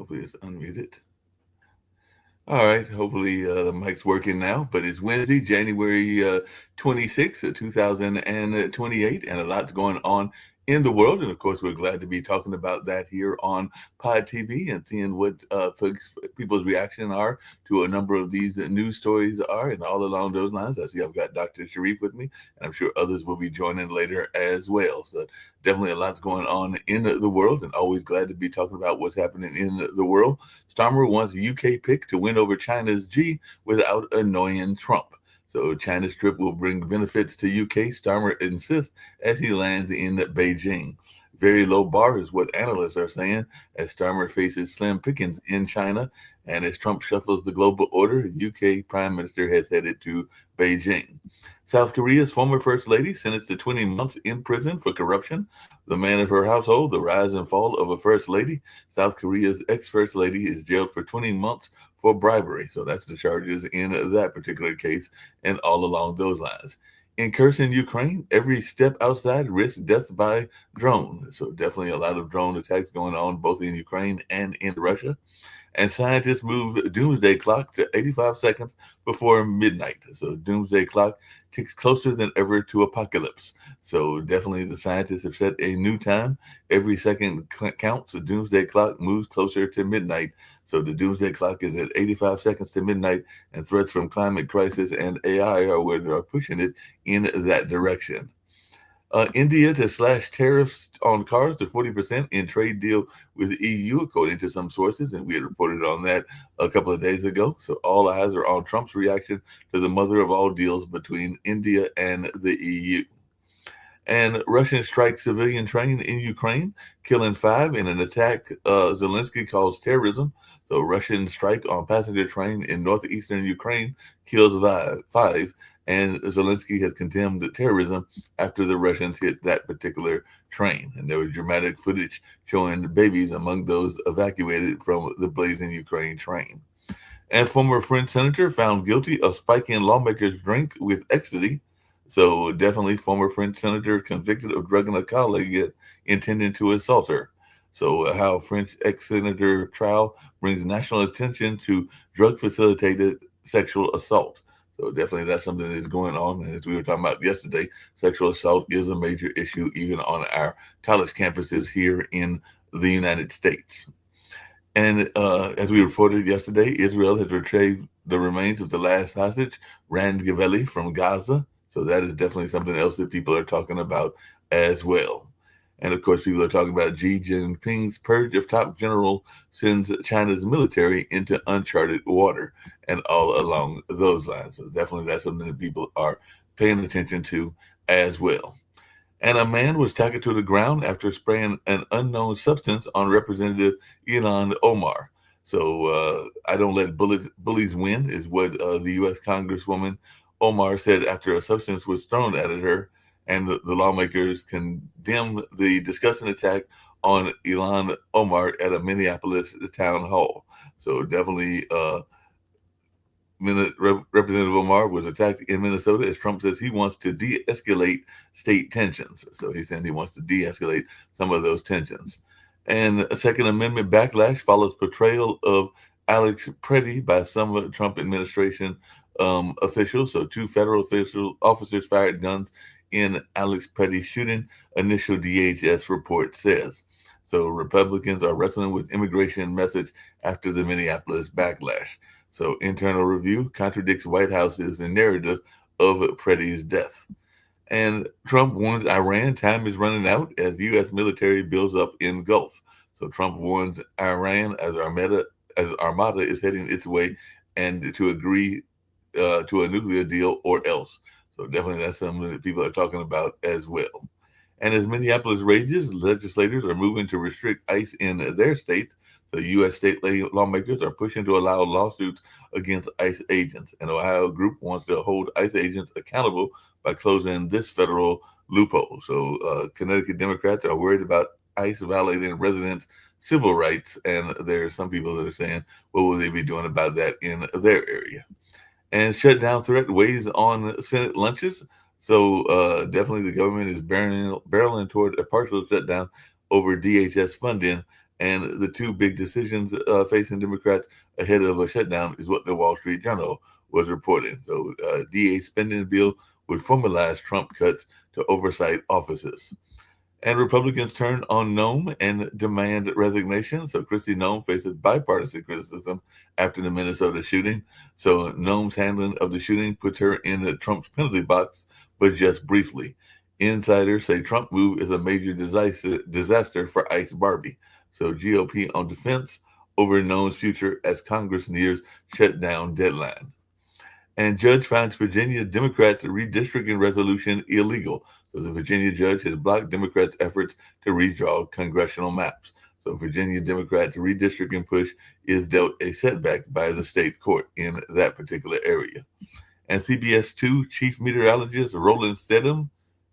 Hopefully it's unmuted. All right. Hopefully the mic's working now. But it's Wednesday, January 26th, 2028, and a lot's going on in the world. And of course, we're glad to be talking about that here on Pod TV and seeing what people's reaction are to a number of these news stories are, and all along those lines. I see I've got Dr. Sharif with me, and I'm sure others will be joining later as well. So definitely a lot's going on in the world, and always glad to be talking about what's happening in the world. Starmer wants UK pick to win over China's G without annoying Trump. So China's trip will bring benefits to UK, Starmer insists as he lands in Beijing. Very low bar is what analysts are saying as Starmer faces slim pickings in China. And as Trump shuffles the global order, UK Prime Minister has headed to Beijing. South Korea's former First Lady sentenced to 20 months in prison for corruption. The man of her household, the rise and fall of a First Lady. South Korea's ex-First Lady is jailed for 20 months for bribery. So that's the charges in that particular case and all along those lines. In Kherson, Ukraine, every step outside risks death by drone. So definitely a lot of drone attacks going on both in Ukraine and in Russia. And scientists move doomsday clock to 85 seconds before midnight. So doomsday clock ticks closer than ever to apocalypse. So definitely the scientists have set a new time. Every second counts. The doomsday clock moves closer to midnight. So the doomsday clock is at 85 seconds to midnight, and threats from climate crisis and AI are where they're pushing it in that direction. India to slash tariffs on cars to 40% in trade deal with EU, according to some sources, and we had reported on that a couple of days ago. So all eyes are on Trump's reaction to the mother of all deals between India and the EU. And Russians strike civilian train in Ukraine, killing 5 in an attack Zelensky calls terrorism. So Russian strike on passenger train in northeastern Ukraine kills 5, and Zelensky has condemned the terrorism after the Russians hit that particular train. And there was dramatic footage showing babies among those evacuated from the blazing Ukraine train. And former French senator found guilty of spiking lawmakers' drink with ecstasy. So definitely former French senator convicted of drugging a colleague intending to assault her. So how French ex-senator trial brings national attention to drug-facilitated sexual assault. So definitely that's something that is going on. And as we were talking about yesterday, sexual assault is a major issue even on our college campuses here in the United States. And as we reported yesterday, Israel has retrieved the remains of the last hostage, Rand Geveli, from Gaza. So that is definitely something else that people are talking about as well. And of course, people are talking about Xi Jinping's purge of top general sends China's military into uncharted water and all along those lines. So definitely that's something that people are paying attention to as well. And a man was tackled to the ground after spraying an unknown substance on Representative Ilhan Omar. So I don't let bullies win is what the U.S. Congresswoman Omar said after a substance was thrown at her, and the lawmakers condemned the disgusting attack on Ilhan Omar at a Minneapolis town hall. So definitely Representative Omar was attacked in Minnesota as Trump says he wants to de-escalate state tensions. So he's saying he wants to de-escalate some of those tensions. And a Second Amendment backlash follows portrayal of Alex Preddy by some Trump administration officials. So 2 federal officers fired guns in Alex Preddy's shooting, initial DHS report says. So Republicans are wrestling with immigration message after the Minneapolis backlash. So internal review contradicts White House's narrative of Preddy's death. And Trump warns Iran time is running out as U.S. military builds up in Gulf. So Trump warns Iran as Armada is heading its way and to agree to a nuclear deal or else. So definitely that's something that people are talking about as well. And as Minneapolis rages, legislators are moving to restrict ICE in their states. So U.S. state lawmakers are pushing to allow lawsuits against ICE agents. An Ohio group wants to hold ICE agents accountable by closing this federal loophole. So Connecticut Democrats are worried about ICE violating residents' civil rights. And there are some people that are saying, what will they be doing about that in their area? And shutdown threat weighs on Senate lunches. So definitely the government is barreling toward a partial shutdown over DHS funding And the two big decisions facing Democrats ahead of a shutdown is what the Wall Street Journal was reporting. So, DA spending bill would formalize Trump cuts to oversight offices. And Republicans turn on Nome and demand resignation. So Kristi Noem faces bipartisan criticism after the Minnesota shooting. So Noem's handling of the shooting puts her in Trump's penalty box, but just briefly. Insiders say Trump move is a major disaster for Ice Barbie. So GOP on defense over Noem's future as Congress nears shutdown deadline. And judge finds Virginia Democrats' redistricting resolution illegal. So the Virginia judge has blocked Democrats' efforts to redraw congressional maps. So Virginia Democrats' redistricting push is dealt a setback by the state court in that particular area. And CBS 2 chief meteorologist Roland Stedham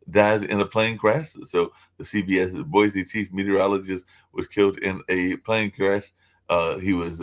dies in a plane crash. So the CBS Boise chief meteorologist was killed in a plane crash. He was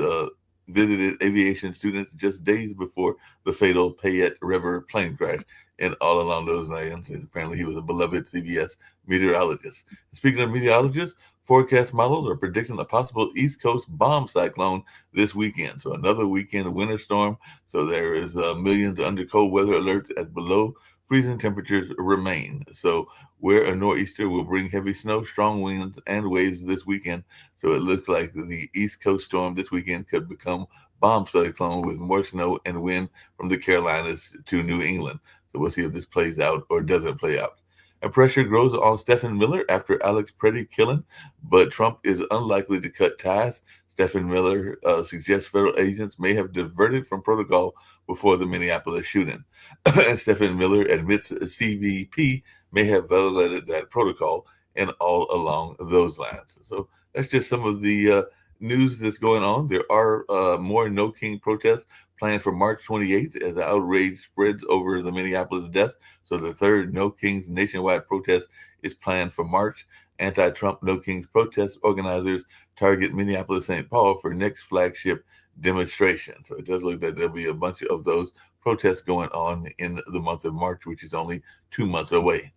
visited aviation students just days before the fatal Payette River plane crash, and all along those lines. And apparently, he was a beloved CBS meteorologist. Speaking of meteorologists, forecast models are predicting a possible East Coast bomb cyclone this weekend. So another weekend winter storm. So there is millions under cold weather alerts as below freezing temperatures remain. So where a nor'easter will bring heavy snow, strong winds, and waves this weekend. So it looks like the East Coast storm this weekend could become bomb cyclone with more snow and wind from the Carolinas to New England. So we'll see if this plays out or doesn't play out. And pressure grows on Stephen Miller after Alex Preddy killing, but Trump is unlikely to cut ties. Stephen Miller suggests federal agents may have diverted from protocol before the Minneapolis shooting. And Stephen Miller admits CBP may have violated that protocol and all along those lines. So that's just some of the news that's going on. There are more No King protests planned for March 28th as the outrage spreads over the Minneapolis death. So the third No Kings nationwide protest is planned for March. Anti-Trump No Kings protest organizers target Minneapolis St. Paul for next flagship demonstration. So it does look like there'll be a bunch of those protests going on in the month of March, which is only 2 months away.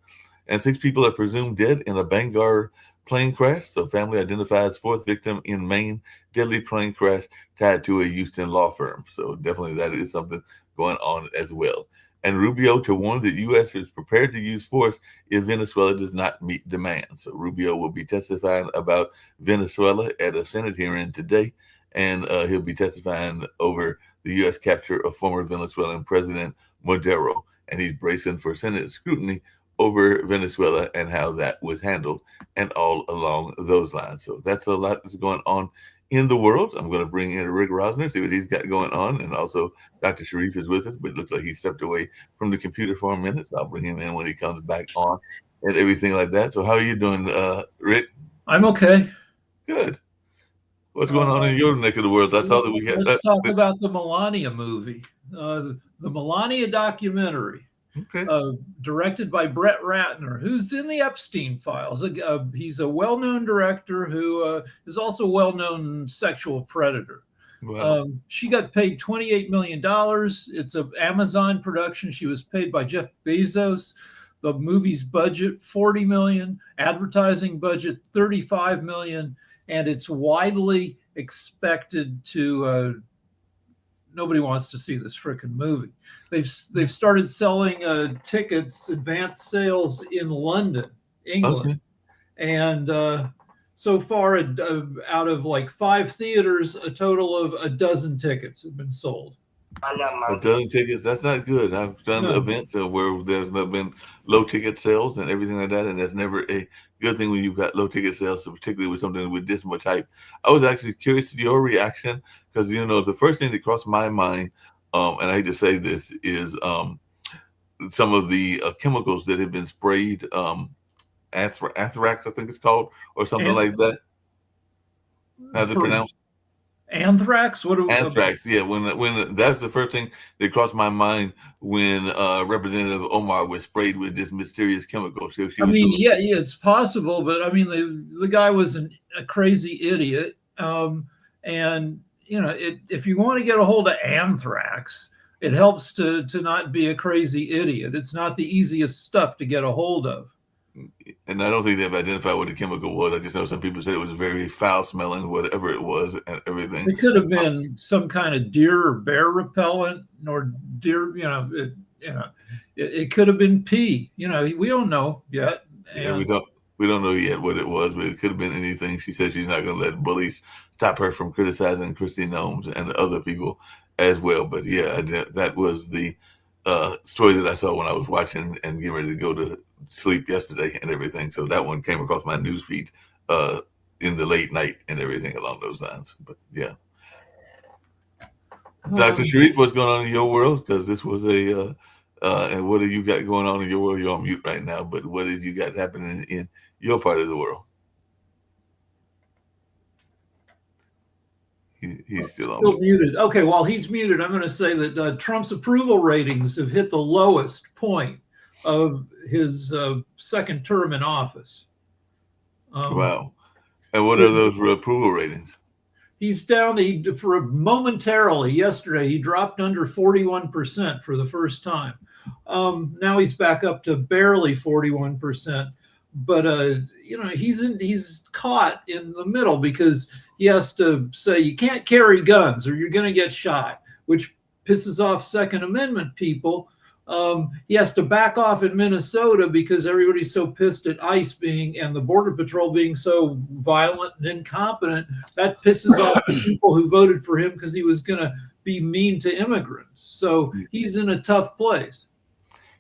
And 6 people are presumed dead in a Bangor plane crash. So family identifies 4th victim in Maine, deadly plane crash tied to a Houston law firm. So definitely that is something going on as well. And Rubio to warn that U.S. is prepared to use force if Venezuela does not meet demands. So Rubio will be testifying about Venezuela at a Senate hearing today, and he'll be testifying over the U.S. capture of former Venezuelan President Maduro. And he's bracing for Senate scrutiny over Venezuela and how that was handled and all along those lines. So that's a lot that's going on in the world. I'm going to bring in Rick Rosner, see what he's got going on. And also Dr. Sharif is with us, but it looks like he stepped away from the computer for a minute. So I'll bring him in when he comes back on and everything like that. So how are you doing, Rick? I'm okay. Good. What's going on in your neck of the world? That's all that we got. Let's talk about the Melania movie, the Melania documentary. Okay. Directed by Brett Ratner, who's in the Epstein files. He's a well-known director who is also a well-known sexual predator. Wow. She got paid $28 million. It's an Amazon production. She was paid by Jeff Bezos. The movie's budget, $40 million. Advertising budget, $35 million. And it's widely expected to... nobody wants to see this frickin' movie. They've started selling tickets, advanced sales in London, England, Okay. and so far out of like 5 theaters, a total of a dozen tickets have been sold. A dozen tickets, that's not good. I've done events where there's been low ticket sales and everything like that, and that's never a good thing when you've got low ticket sales, particularly with something with this much hype. I was actually curious to your reaction because, the first thing that crossed my mind, and I hate to say this, is some of the chemicals that have been sprayed, anthrax, I think it's called, or something like that. How's it pronounced? Anthrax? Anthrax, yeah. When that's the first thing that crossed my mind when Representative Omar was sprayed with this mysterious chemical. Yeah, it's possible, but I mean, the guy was a crazy idiot, and if you want to get a hold of anthrax, it helps to not be a crazy idiot. It's not the easiest stuff to get a hold of. And I don't think they've identified what the chemical was. I just know some people said it was very foul smelling, whatever it was, and everything. It could have been some kind of deer or bear repellent, or deer. It could have been pee. We don't know yet. Yeah, And we don't know yet what it was, but it could have been anything. She said she's not going to let bullies stop her from criticizing Christy Gnomes and other people as well. But yeah, that was the story that I saw when I was watching and getting ready to go to sleep yesterday and everything. So that one came across my news feed in the late night and everything along those lines. But yeah, Dr. Sharif, what's going on in your world? Because this was and what have you got going on in your world? You're on mute right now, but what have you got happening in your part of the world? He's still on still muted. Okay, while he's muted, I'm going to say that Trump's approval ratings have hit the lowest point of his second term in office. Wow. And what are those approval ratings? He's down. For momentarily yesterday, he dropped under 41% for the first time. Now he's back up to barely 41%. But he's caught in the middle because he has to say you can't carry guns or you're going to get shot, which pisses off Second Amendment people. He has to back off in Minnesota because everybody's so pissed at ICE and the Border Patrol being so violent and incompetent. That pisses off the people who voted for him because he was going to be mean to immigrants. So he's in a tough place.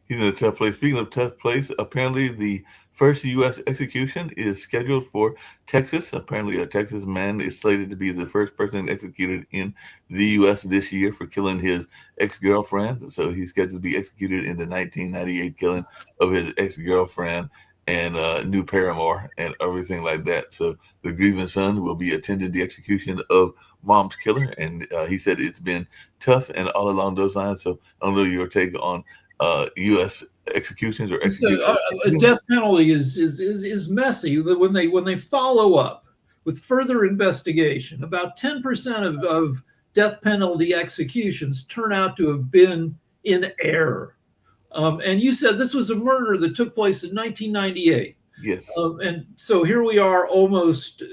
He's in a tough place. Speaking of tough place, apparently the first U.S. execution is scheduled for Texas. Apparently a Texas man is slated to be the first person executed in the U.S. this year for killing his ex-girlfriend. So he's scheduled to be executed in the 1998 killing of his ex-girlfriend and new paramour and everything like that. So the grieving son will be attending the execution of mom's killer. And he said it's been tough and all along those lines. So I don't know your take on U.S. executions or executions. A death penalty is messy. When they follow up with further investigation, about 10% of death penalty executions turn out to have been in error. And you said this was a murder that took place in 1998. Yes. And so here we are, almost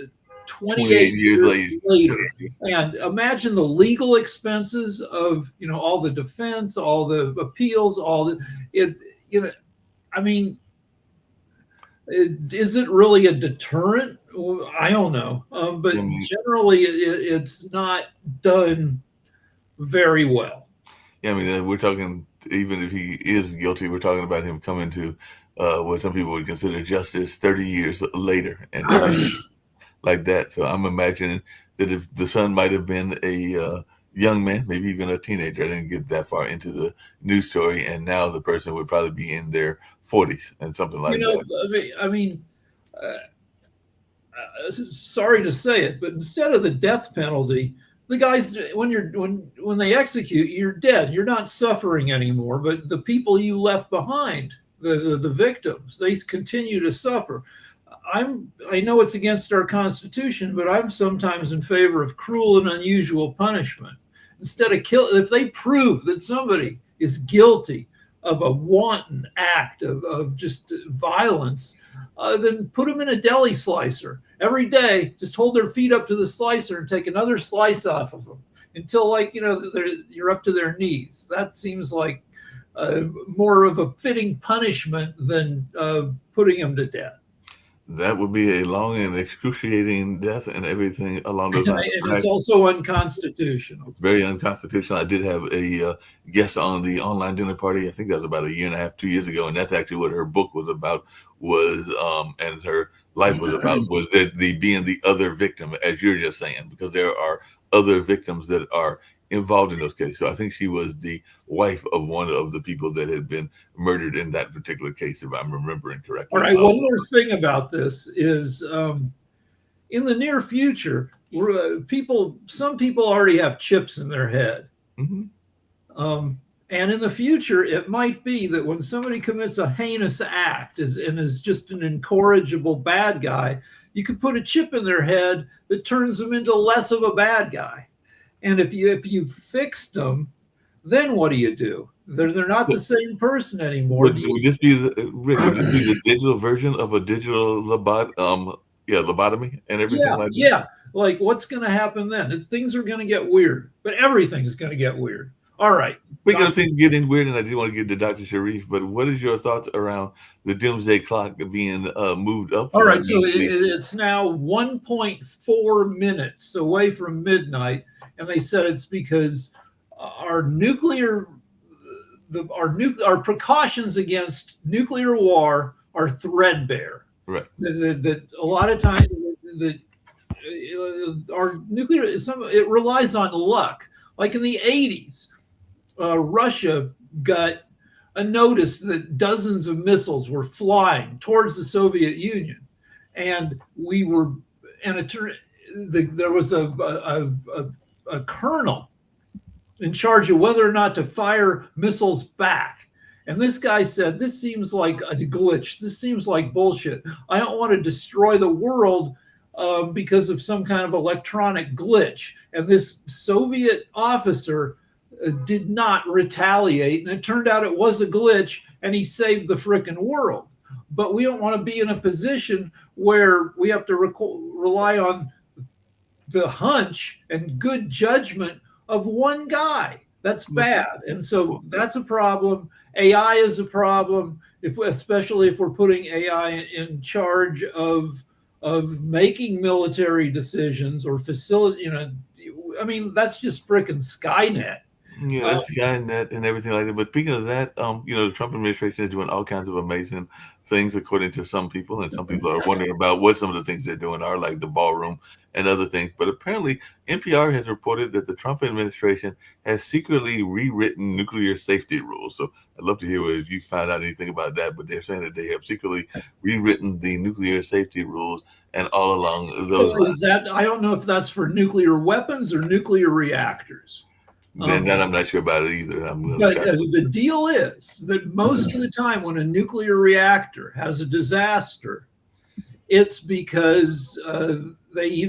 28 years later. And imagine the legal expenses of, all the defense, all the appeals, is it really a deterrent? I don't know. But generally it's not done very well. Yeah, we're talking, even if he is guilty, we're talking about him coming to what some people would consider justice 30 years later and like that. So I'm imagining that if the son might have been a young man, maybe even a teenager, I didn't get that far into the news story, and now the person would probably be in their 40s and something like that. Sorry to say it, but instead of the death penalty, the guys, when they execute, you're dead. You're not suffering anymore. But the people you left behind, the victims, they continue to suffer. I know it's against our Constitution, but I'm sometimes in favor of cruel and unusual punishment. Instead of if they prove that somebody is guilty of a wanton act of just violence, then put them in a deli slicer. Every day, just hold their feet up to the slicer and take another slice off of them until, you're up to their knees. That seems like more of a fitting punishment than putting them to death. That would be a long and excruciating death and everything along those lines. And it's also unconstitutional. It's very unconstitutional. I did have a guest on the online dinner party. I think that was about 1.5 years, 2 years ago. And that's actually what her book was about, and her life was about, was the being the other victim, as you're just saying, because there are other victims that are involved in those cases. So I think she was the wife of one of the people that had been murdered in that particular case, if I'm remembering correctly. All right. One more thing about this is, in the near future, some people already have chips in their head. Mm-hmm. And in the future, it might be that when somebody commits a heinous act and is just an incorrigible bad guy, you could put a chip in their head that turns them into less of a bad guy. And if you fixed them, then what do? They're not the But same person anymore. would this be Rick? Would this be the digital version of a digital lobotomy and everything Yeah, like that? yeah. Like, what's going to happen then? Things are going to get weird, but everything's going to get weird. All right, Speaking of Doctor. things getting weird, and I do want to get to Dr. Sharif, but what is your thoughts around the doomsday clock being moved up All from right, so immediately? it's now 1.4 minutes away from midnight, and they said it's because our nuclear, our precautions against nuclear war are threadbare. Right. That a lot of times that our nuclear it relies on luck. Like in the 80s, Russia got a notice that dozens of missiles were flying towards the Soviet Union, and we were, and there was a colonel in charge of whether or not to fire missiles back. And this guy said, "This seems like a glitch. This seems like bullshit. I don't want to destroy the world because of some kind of electronic glitch." And this Soviet officer did not retaliate. And it turned out it was a glitch, and he saved the frickin' world. But we don't want to be in a position where we have to rely on the hunch and good judgment of one guy. That's bad. And so that's a problem. AI is a problem, especially if we're putting AI in charge of making military decisions or facility. I mean, that's just freaking Skynet. Yeah, that's Skynet and everything like that. But speaking of that, the Trump administration is doing all kinds of amazing things according to some people, and some people are wondering about what some of the things they're doing are, like the ballroom and other things. But apparently, NPR has reported that the Trump administration has secretly rewritten nuclear safety rules. So I'd love to hear if you found out anything about that. But they're saying that they have secretly rewritten the nuclear safety rules, and all along those So lines. is that, I don't know if that's for nuclear weapons or nuclear reactors. Then that I'm not sure about it either. I'm going to But try. the deal is that most of the time when a nuclear reactor has a disaster, it's because they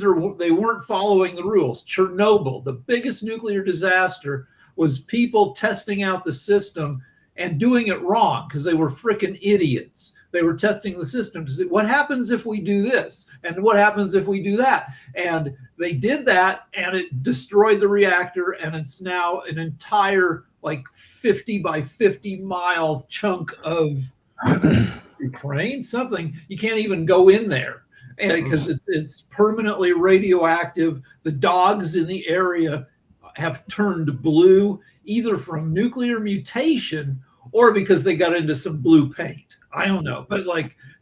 weren't following the rules. Chernobyl, the biggest nuclear disaster, was people testing out the system and doing it wrong because they were freaking idiots. They were testing the system to see what happens if we do this and what happens if we do that. And they did that and it destroyed the reactor. And it's now an entire like 50 by 50-mile chunk of Ukraine, something. You can't even go in there because it's permanently radioactive. The dogs in the area have turned blue, either from nuclear mutation or because they got into some blue paint. I don't know, but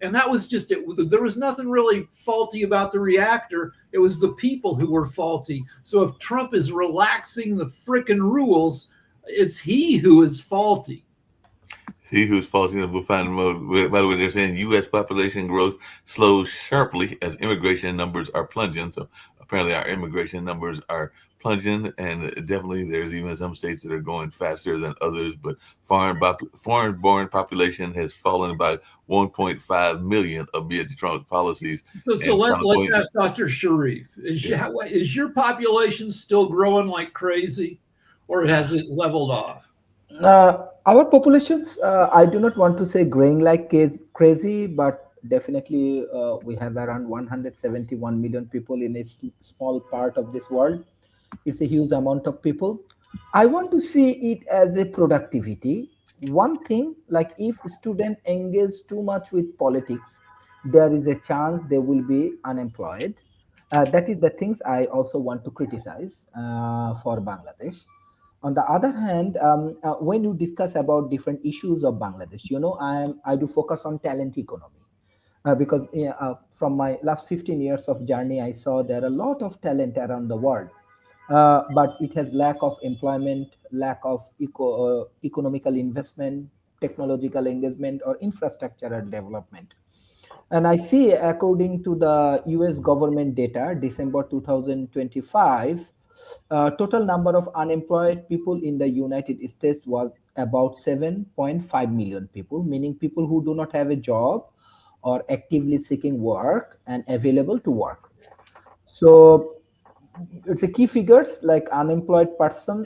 and that was just it. There was nothing really faulty about the reactor. It was the people who were faulty. So if Trump is relaxing the frickin' rules, it's he who is faulty. See who's faulty, and we'll find out. By the way, they're saying U.S. population growth slows sharply as immigration numbers are plunging. So apparently, our immigration numbers are plunging, and definitely there's even some states that are going faster than others. But foreign-born population has fallen by 1.5 million amid Trump policies. So let's ask Dr. Sharif: is your population still growing like crazy, or has it leveled off? Our populations, I do not want to say growing like crazy, but definitely we have around 171 million people in a small part of this world. It's a huge amount of people. I want to see it as a productivity. One thing, like if students engage too much with politics, there is a chance they will be unemployed. That is the things I also want to criticize for Bangladesh. On the other hand, when you discuss about different issues of Bangladesh, I do focus on talent economy because from my last 15 years of journey, I saw there are a lot of talent around the world, but it has lack of employment, lack of economical investment, technological engagement, or infrastructural development. And I see, according to the US government data, December 2025, total number of unemployed people in the United States was about 7.5 million people, meaning people who do not have a job or actively seeking work and available to work. So it's a key figures like unemployed person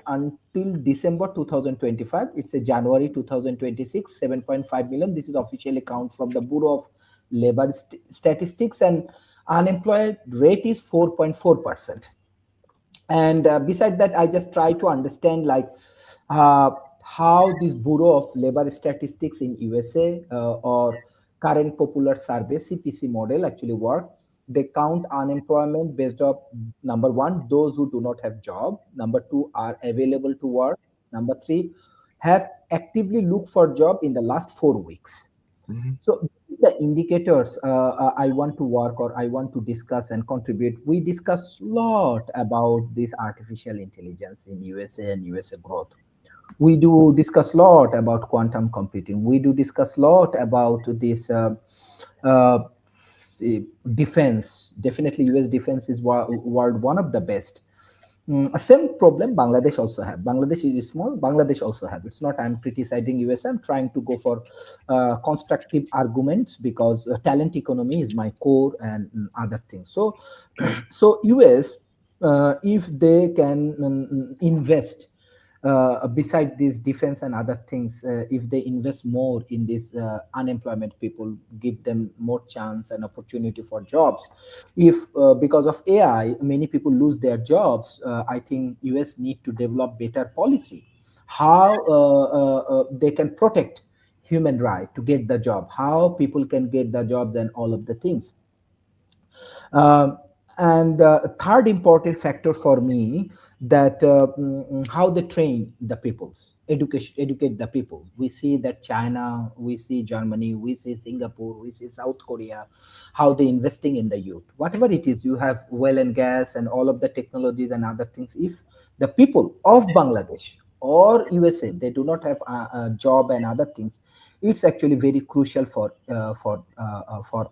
till December 2025. It's a January 2026, 7.5 million. This is officially count from the Bureau of Labor Statistics, and unemployed rate is 4.4%. And beside that, I just try to understand like how this Bureau of Labor Statistics in USA or current popular survey CPC model actually work. They count unemployment based on number one, those who do not have job. Number two, are available to work. Number three, have actively looked for job in the last 4 weeks. So the indicators I want to work or I want to discuss and contribute. We discuss a lot about this artificial intelligence in USA and USA growth. We do discuss a lot about quantum computing. We do discuss a lot about this defense. Definitely, US defense is world one of the best. Same problem Bangladesh also have. Bangladesh is small. Bangladesh also have. It's not I'm criticizing US. I'm trying to go for constructive arguments because talent economy is my core and other things. So, so US, if they can invest beside this defense and other things, if they invest more in this unemployment people, give them more chance and opportunity for jobs. If because of AI, many people lose their jobs, I think US need to develop better policy. How they can protect human right to get the job, how people can get the jobs and all of the things. And third important factor for me, that how they train the peoples, educate the people. We see that China, we see Germany, we see Singapore, we see South Korea, how they investing in the youth. Whatever it is, you have oil and gas and all of the technologies and other things. If the people of Bangladesh or USA, they do not have a job and other things, it's actually very crucial for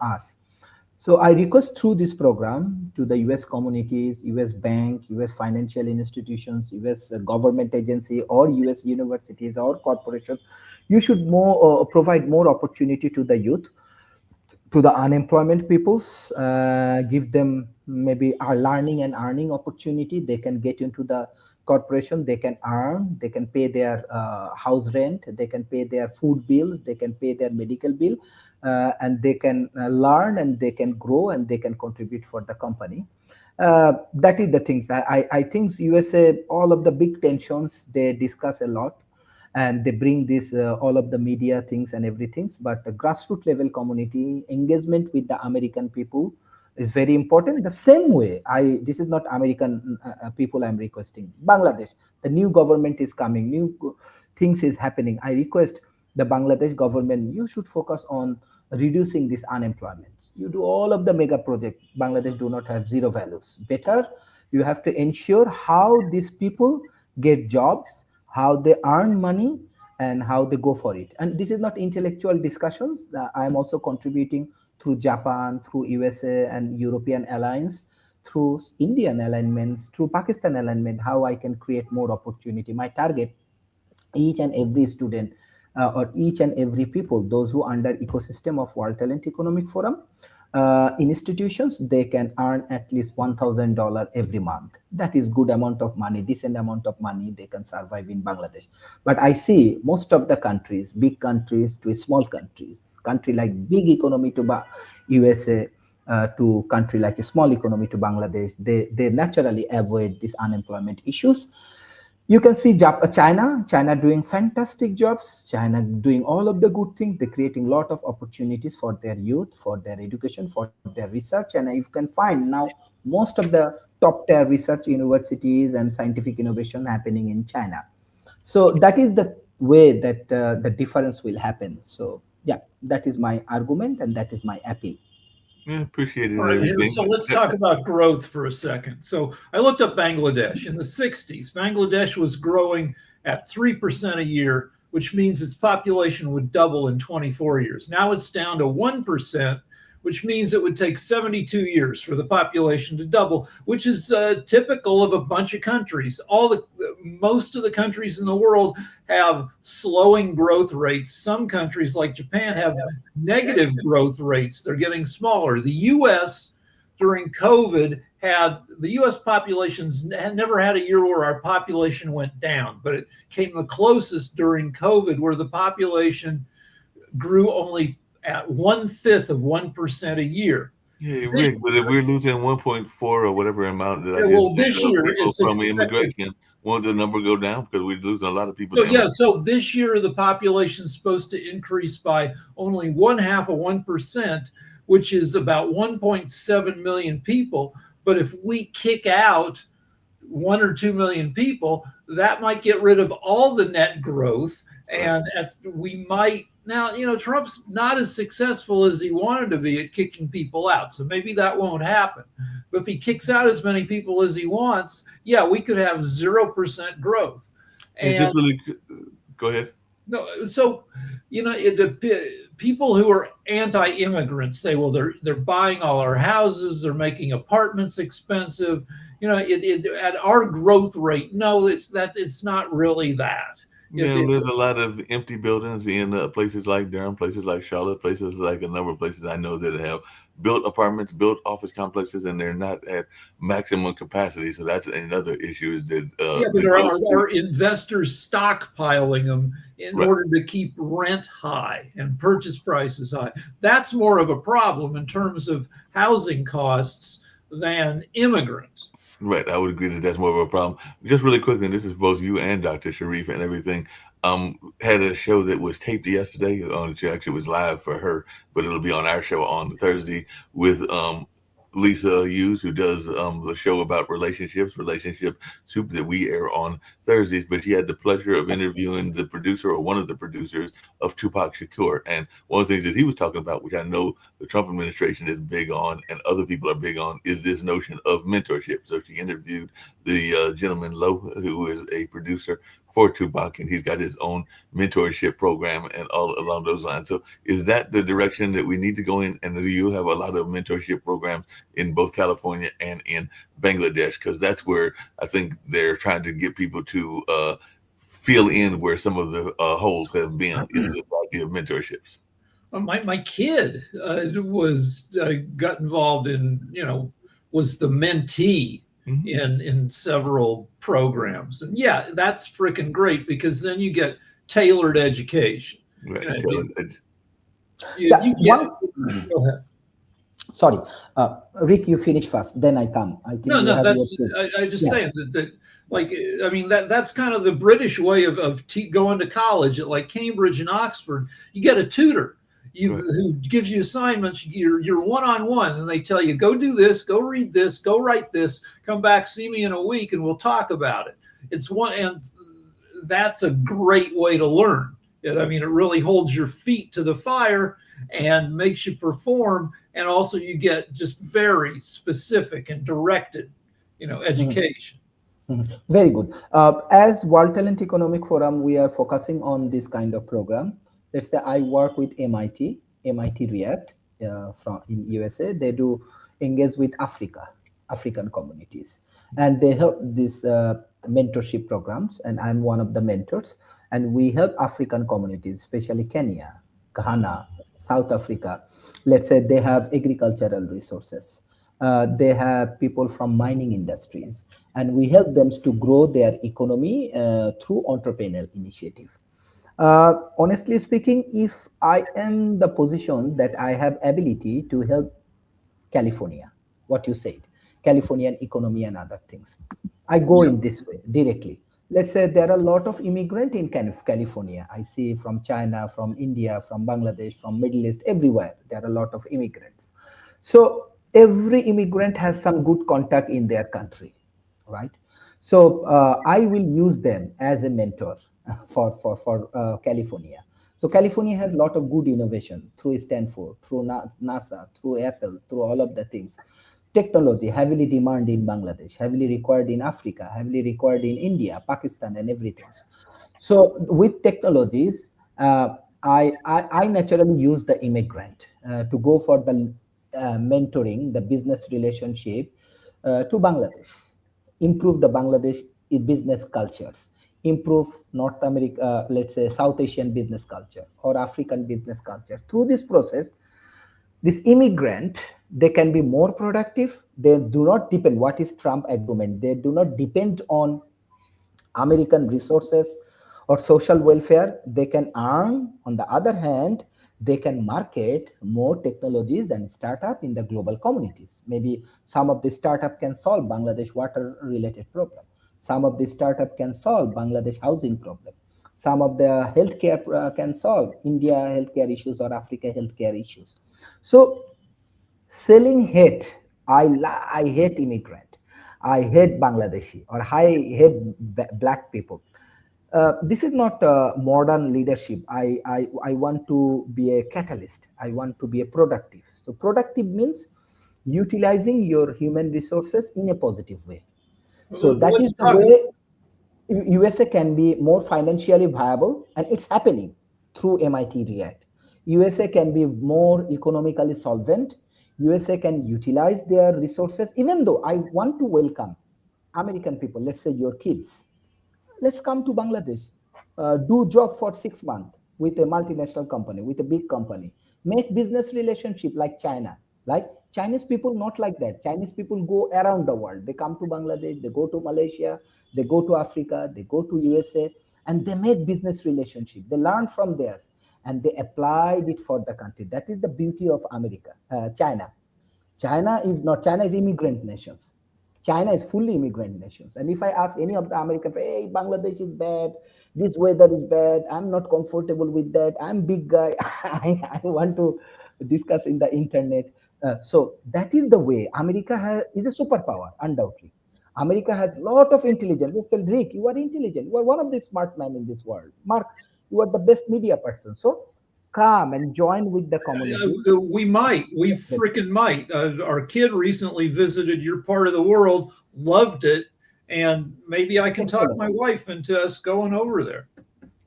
us. So I request through this program to the US communities, US bank, US financial institutions, US government agency, or US universities or corporation, you should provide more opportunity to the youth, to the unemployment peoples, give them maybe a learning and earning opportunity. They can get into the corporation, they can earn, they can pay their house rent, they can pay their food bills, they can pay their medical bill, and they can learn and they can grow and they can contribute for the company. That is the things. I think USA, all of the big tensions, they discuss a lot and they bring this, all of the media things and everything. But the grassroots level community engagement with the American people is very important. The same way, this is not American people I'm requesting. Bangladesh, the new government is coming, new things is happening. I request the Bangladesh government, you should focus on reducing this unemployment. You do all of the mega projects. Bangladesh do not have zero values. Better, you have to ensure how these people get jobs, how they earn money, and how they go for it. And this is not intellectual discussions. I am also contributing through Japan, through USA and European alliance, through Indian alignments, through Pakistan alignment, how I can create more opportunity. My target, each and every student or each and every people, those who under ecosystem of World Talent Economic Forum, institutions, they can earn at least $1,000 every month. That is good amount of money, decent amount of money they can survive in Bangladesh. But I see most of the countries, big countries to small countries, country like big economy to USA, to country like a small economy to Bangladesh, they naturally avoid these unemployment issues. You can see China doing fantastic jobs. China doing all of the good things. They're creating a lot of opportunities for their youth, for their education, for their research. And you can find now most of the top tier research universities and scientific innovation happening in China. So that is the way that the difference will happen. So yeah, that is my argument and that is my appeal. Yeah, appreciate it. All right, so let's talk about growth for a second. So I looked up Bangladesh. In the 60s, Bangladesh was growing at 3% a year, which means its population would double in 24 years. Now it's down to 1%, which means it would take 72 years for the population to double, which is typical of a bunch of countries. Most of the countries in the world have slowing growth rates. Some countries like Japan have negative growth rates. They're getting smaller. The US during COVID the U.S. populations had never had a year where our population went down, but it came the closest during COVID, where the population grew only at 1/5 of 1% a year. Yeah, Rick, but if we're losing 1.4 or whatever amount that I Well, just said this of year people it's from expected. immigration, won't the number go down because we're losing a lot of people? So to yeah, immigration? so this year the population is supposed to increase by only 1/2 of 1%, which is about 1.7 million people. But if we kick out 1 or 2 million people, that might get rid of all the net growth. And we might now, Trump's not as successful as he wanted to be at kicking people out. So maybe that won't happen. But if he kicks out as many people as he wants, yeah, we could have 0% growth. Hey, And this really, go ahead. no, so people who are anti-immigrants say, well, they're buying all our houses, they're making apartments expensive. At our growth rate, no, it's not really that. There's a lot of empty buildings in places like Durham, places like Charlotte, places like a number of places I know that have built apartments, built office complexes, and they're not at maximum capacity. So that's another issue. Is that but are investors stockpiling them in order to keep rent high and purchase prices high? That's more of a problem in terms of housing costs than immigrants. Right, I would agree that that's more of a problem. Just really quickly, and this is both you and Dr. Sharif and everything. Had a show that was taped yesterday. It actually was live for her, but it'll be on our show on Thursday with Lisa Hughes, who does the show about relationship soup that we air on Thursdays. But she had the pleasure of interviewing the producer or one of the producers of Tupac Shakur. And one of the things that he was talking about, which I know the Trump administration is big on and other people are big on, is this notion of mentorship. So she interviewed the gentleman, Lowe, who is a producer for Tupac, and he's got his own mentorship program and all along those lines. So is that the direction that we need to go in? And do you have a lot of mentorship programs in both California and in Bangladesh? Because that's where I think they're trying to get people to fill in where some of the holes have been, is the idea of mentorships. My kid got involved in, was the mentee in several programs. And yeah, that's freaking great, because then you get tailored education. Right. Go ahead. Sorry, Rick, you finish first, then I come. I think I just saying that that's kind of the British way of going to college at like Cambridge and Oxford. You get a tutor who gives you assignments. You're one-on-one, and they tell you, go do this, go read this, go write this, come back, see me in a week, and we'll talk about it. And that's a great way to learn. It really holds your feet to the fire and makes you perform. And also you get just very specific and directed, education. Very good. As World Talent Economic Forum, we are focusing on this kind of program. Let's say I work with MIT React from in USA. They do engage with African communities, and they help these mentorship programs. And I'm one of the mentors. And we help African communities, especially Kenya, Ghana, South Africa. Let's say they have agricultural resources. They have people from mining industries, and we help them to grow their economy through entrepreneurial initiative. Honestly speaking, if I am the position that I have ability to help California, what you said, Californian economy and other things, I go in this way directly. Let's say there are a lot of immigrants in California. I see from China, from India, from Bangladesh, from Middle East, everywhere. There are a lot of immigrants. So every immigrant has some good contact in their country, right? So I will use them as a mentor for California. So California has a lot of good innovation through Stanford, through NASA, through Apple, through all of the things. Technology heavily demanded in Bangladesh, heavily required in Africa, heavily required in India, Pakistan, and everything. So with technologies, I naturally use the immigrant to go for the mentoring, the business relationship to Bangladesh, improve the Bangladesh business cultures, improve North America, let's say South Asian business culture or African business culture. Through this process, this immigrant They can be more productive. They do not depend. What is Trump agreement? They do not depend on American resources or social welfare. They can earn. On the other hand, they can market more technologies and startup in the global communities. Maybe some of the startup can solve Bangladesh water related problem. Some of the startup can solve Bangladesh housing problem. Some of the healthcare can solve India healthcare issues or Africa healthcare issues. So selling hate, I hate immigrant, I hate Bangladeshi, or I hate black people. This is not modern leadership. I want to be a catalyst. I want to be a productive. So productive means utilizing your human resources in a positive way. So that is Let's the talk. way USA can be more financially viable, and it's happening through MIT React. USA can be more economically solvent. USA can utilize their resources, even though I want to welcome American people, let's say your kids. Let's come to Bangladesh, do job for 6 months with a multinational company, with a big company, make business relationship like China. Like Chinese people, not like that. Chinese people go around the world. They come to Bangladesh, they go to Malaysia, they go to Africa, they go to USA, and they make business relationship. They learn from theirs and they applied it for the country. That is the beauty of America, China. China is immigrant nations. China is fully immigrant nations. And if I ask any of the Americans, hey, Bangladesh is bad, this weather is bad, I'm not comfortable with that, I'm big guy, I want to discuss in the internet. So that is the way is a superpower, undoubtedly. America has a lot of intelligence. They say, Rick, you are intelligent. You are one of the smart men in this world. Mark, you are the best media person. So come and join with the community. We freaking might. Our kid recently visited your part of the world, loved it, and maybe I can talk Excellent. my wife into us going over there.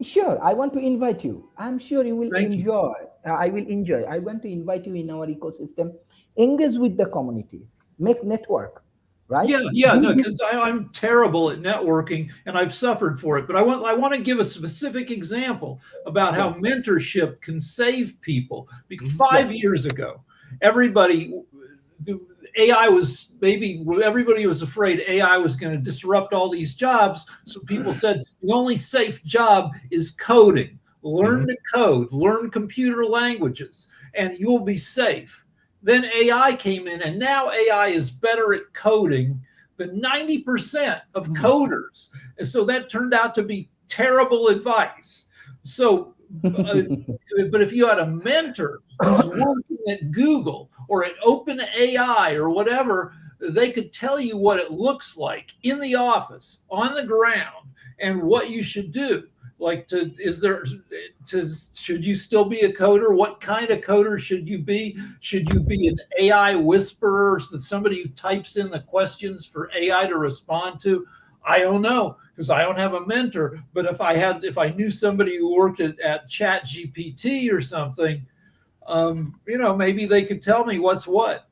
Sure, I want to invite you. I'm sure you will Thank you. enjoy. I will enjoy. I want to invite you in our ecosystem. Engage with the communities. Make network, right? Yeah, Do no, this. because I'm terrible at networking and I've suffered for it. But I want to give a specific example about how mentorship can save people. Because 5 years ago, everybody, AI was everybody was afraid AI was going to disrupt all these jobs. So people said the only safe job is coding. Learn to code, learn computer languages, and you'll be safe. Then AI came in, and now AI is better at coding than 90% of coders. And so that turned out to be terrible advice. So, but if you had a mentor who's working at Google or at OpenAI or whatever, they could tell you what it looks like in the office, on the ground, and what you should do. Like, should you still be a coder? What kind of coder should you be? Should you be an AI whisperer, somebody who types in the questions for AI to respond to? I don't know, because I don't have a mentor. But if I knew somebody who worked at ChatGPT or something, maybe they could tell me what's what.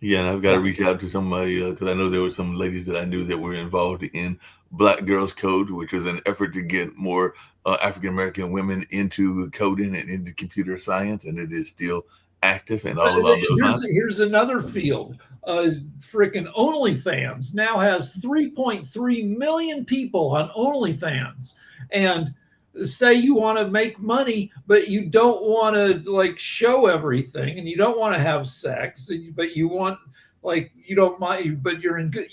Yeah, and I've got to reach out to somebody because I know there were some ladies that I knew that were involved in Black Girls Code, which was an effort to get more African American women into coding and into computer science, and it is still active and all along those lines. Here's another field. Freaking OnlyFans now has 3.3 million people on OnlyFans, and say you want to make money, but you don't want to show everything, and you don't want to have sex, but you want you don't mind, but you're in good,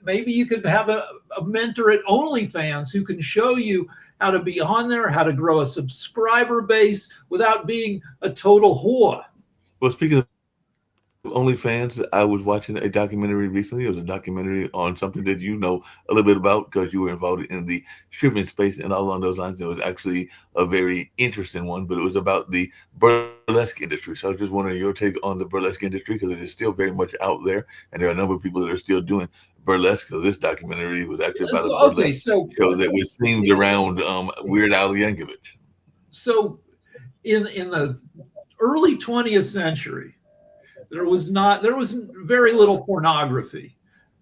maybe you could have a mentor at OnlyFans who can show you how to be on there, how to grow a subscriber base without being a total whore. Well, speaking of OnlyFans, I was watching a documentary recently. It was a documentary on something that you know a little bit about because you were involved in the stripping space and all along those lines. It was actually a very interesting one, but it was about the burlesque industry. So I was just wondering your take on the burlesque industry because it is still very much out there, and there are a number of people that are still doing burlesque. So this documentary was actually about a burlesque show that was themed around Weird Al Yankovic. So in the early 20th century, there was very little pornography.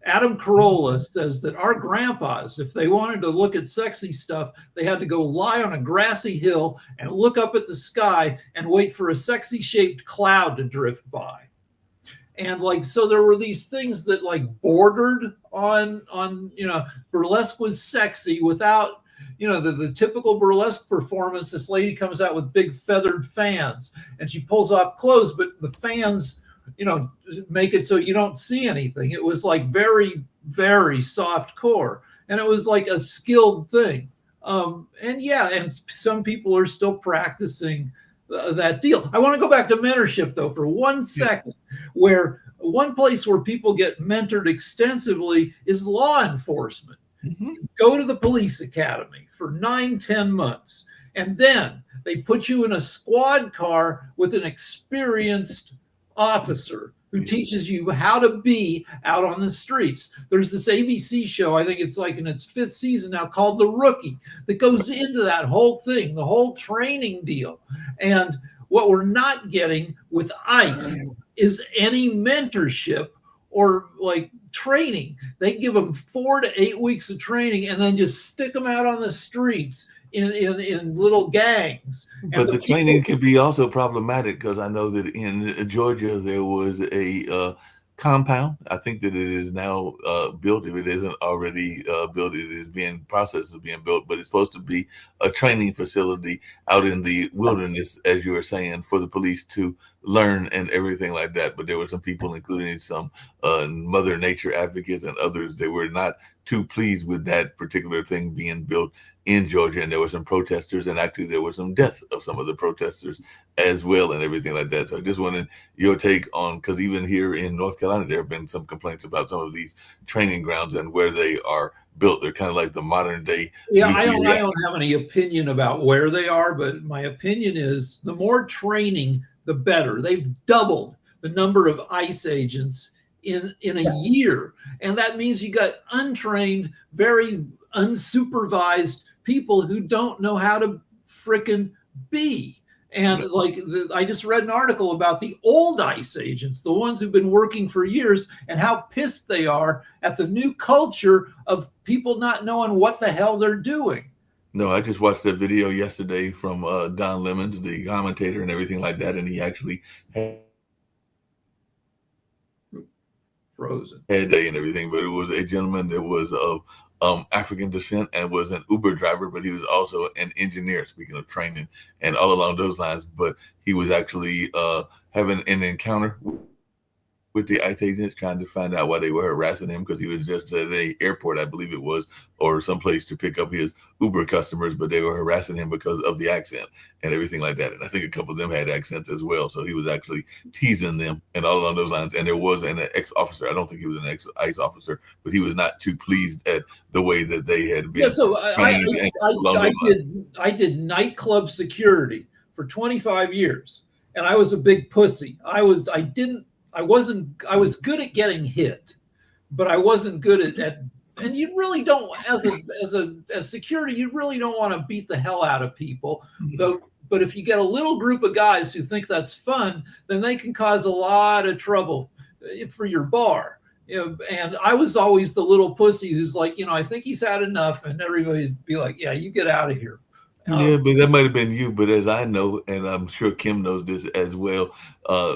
Adam Carolla says that our grandpas, if they wanted to look at sexy stuff, they had to go lie on a grassy hill and look up at the sky and wait for a sexy shaped cloud to drift by. And like, so there were these things that like bordered on, burlesque was sexy without, the typical burlesque performance. This lady comes out with big feathered fans and she pulls off clothes, but the fans, make it so you don't see anything. It was like very, very soft core. And it was like a skilled thing. And some people are still practicing that deal. I want to go back to mentorship though for 1 second, where one place where people get mentored extensively is law enforcement. Mm-hmm. Go to the police academy for 9-10 months, and then they put you in a squad car with an experienced officer who teaches you how to be out on the streets. There's this ABC show, I think it's like in its 5th season now, called The Rookie, that goes into that whole thing, the whole training deal. And what we're not getting with ICE is any mentorship or like training. They give them 4 to 8 weeks of training and then just stick them out on the streets in little gangs. But the training can be also problematic, because I know that in Georgia there was a compound. I think that it is now built. If it isn't already built, it is being processed of being built. But it's supposed to be a training facility out in the wilderness, as you were saying, for the police to learn and everything like that. But there were some people, including some Mother Nature advocates and others, they were not too pleased with that particular thing being built in Georgia, and there were some protesters, and actually there were some deaths of some of the protesters as well, and everything like that. So I just wanted your take on, because even here in North Carolina, there have been some complaints about some of these training grounds and where they are built. They're kind of like the modern day. Yeah, I don't have any opinion about where they are, but my opinion is the more training, the better. They've doubled the number of ICE agents in a year, and that means you got untrained, very unsupervised people who don't know how to frickin' be. And like, I just read an article about the old ICE agents, the ones who've been working for years, and how pissed they are at the new culture of people not knowing what the hell they're doing. No, I just watched a video yesterday from Don Lemons, the commentator and everything like that, and he actually had frozen and everything, but it was a gentleman that was of African descent and was an Uber driver, but he was also an engineer, speaking of training and all along those lines. But he was actually having an encounter with the ICE agents, trying to find out why they were harassing him, because he was just at a airport, I believe it was, or someplace to pick up his Uber customers, but they were harassing him because of the accent and everything like that. And I think a couple of them had accents as well. So he was actually teasing them and all along those lines. And there was an ex-officer, I don't think he was an ex-ICE officer, but he was not too pleased at the way that they had been. Yeah, so I did nightclub security for 25 years, and I was a big pussy. I was good at getting hit, but I wasn't good at and you really don't, as security, you really don't want to beat the hell out of people. But if you get a little group of guys who think that's fun, then they can cause a lot of trouble for your bar. And I was always the little pussy who's like, I think he's had enough, and everybody'd be like, yeah, you get out of here. Yeah, but that might have been you. But as I know, and I'm sure Kim knows this as well,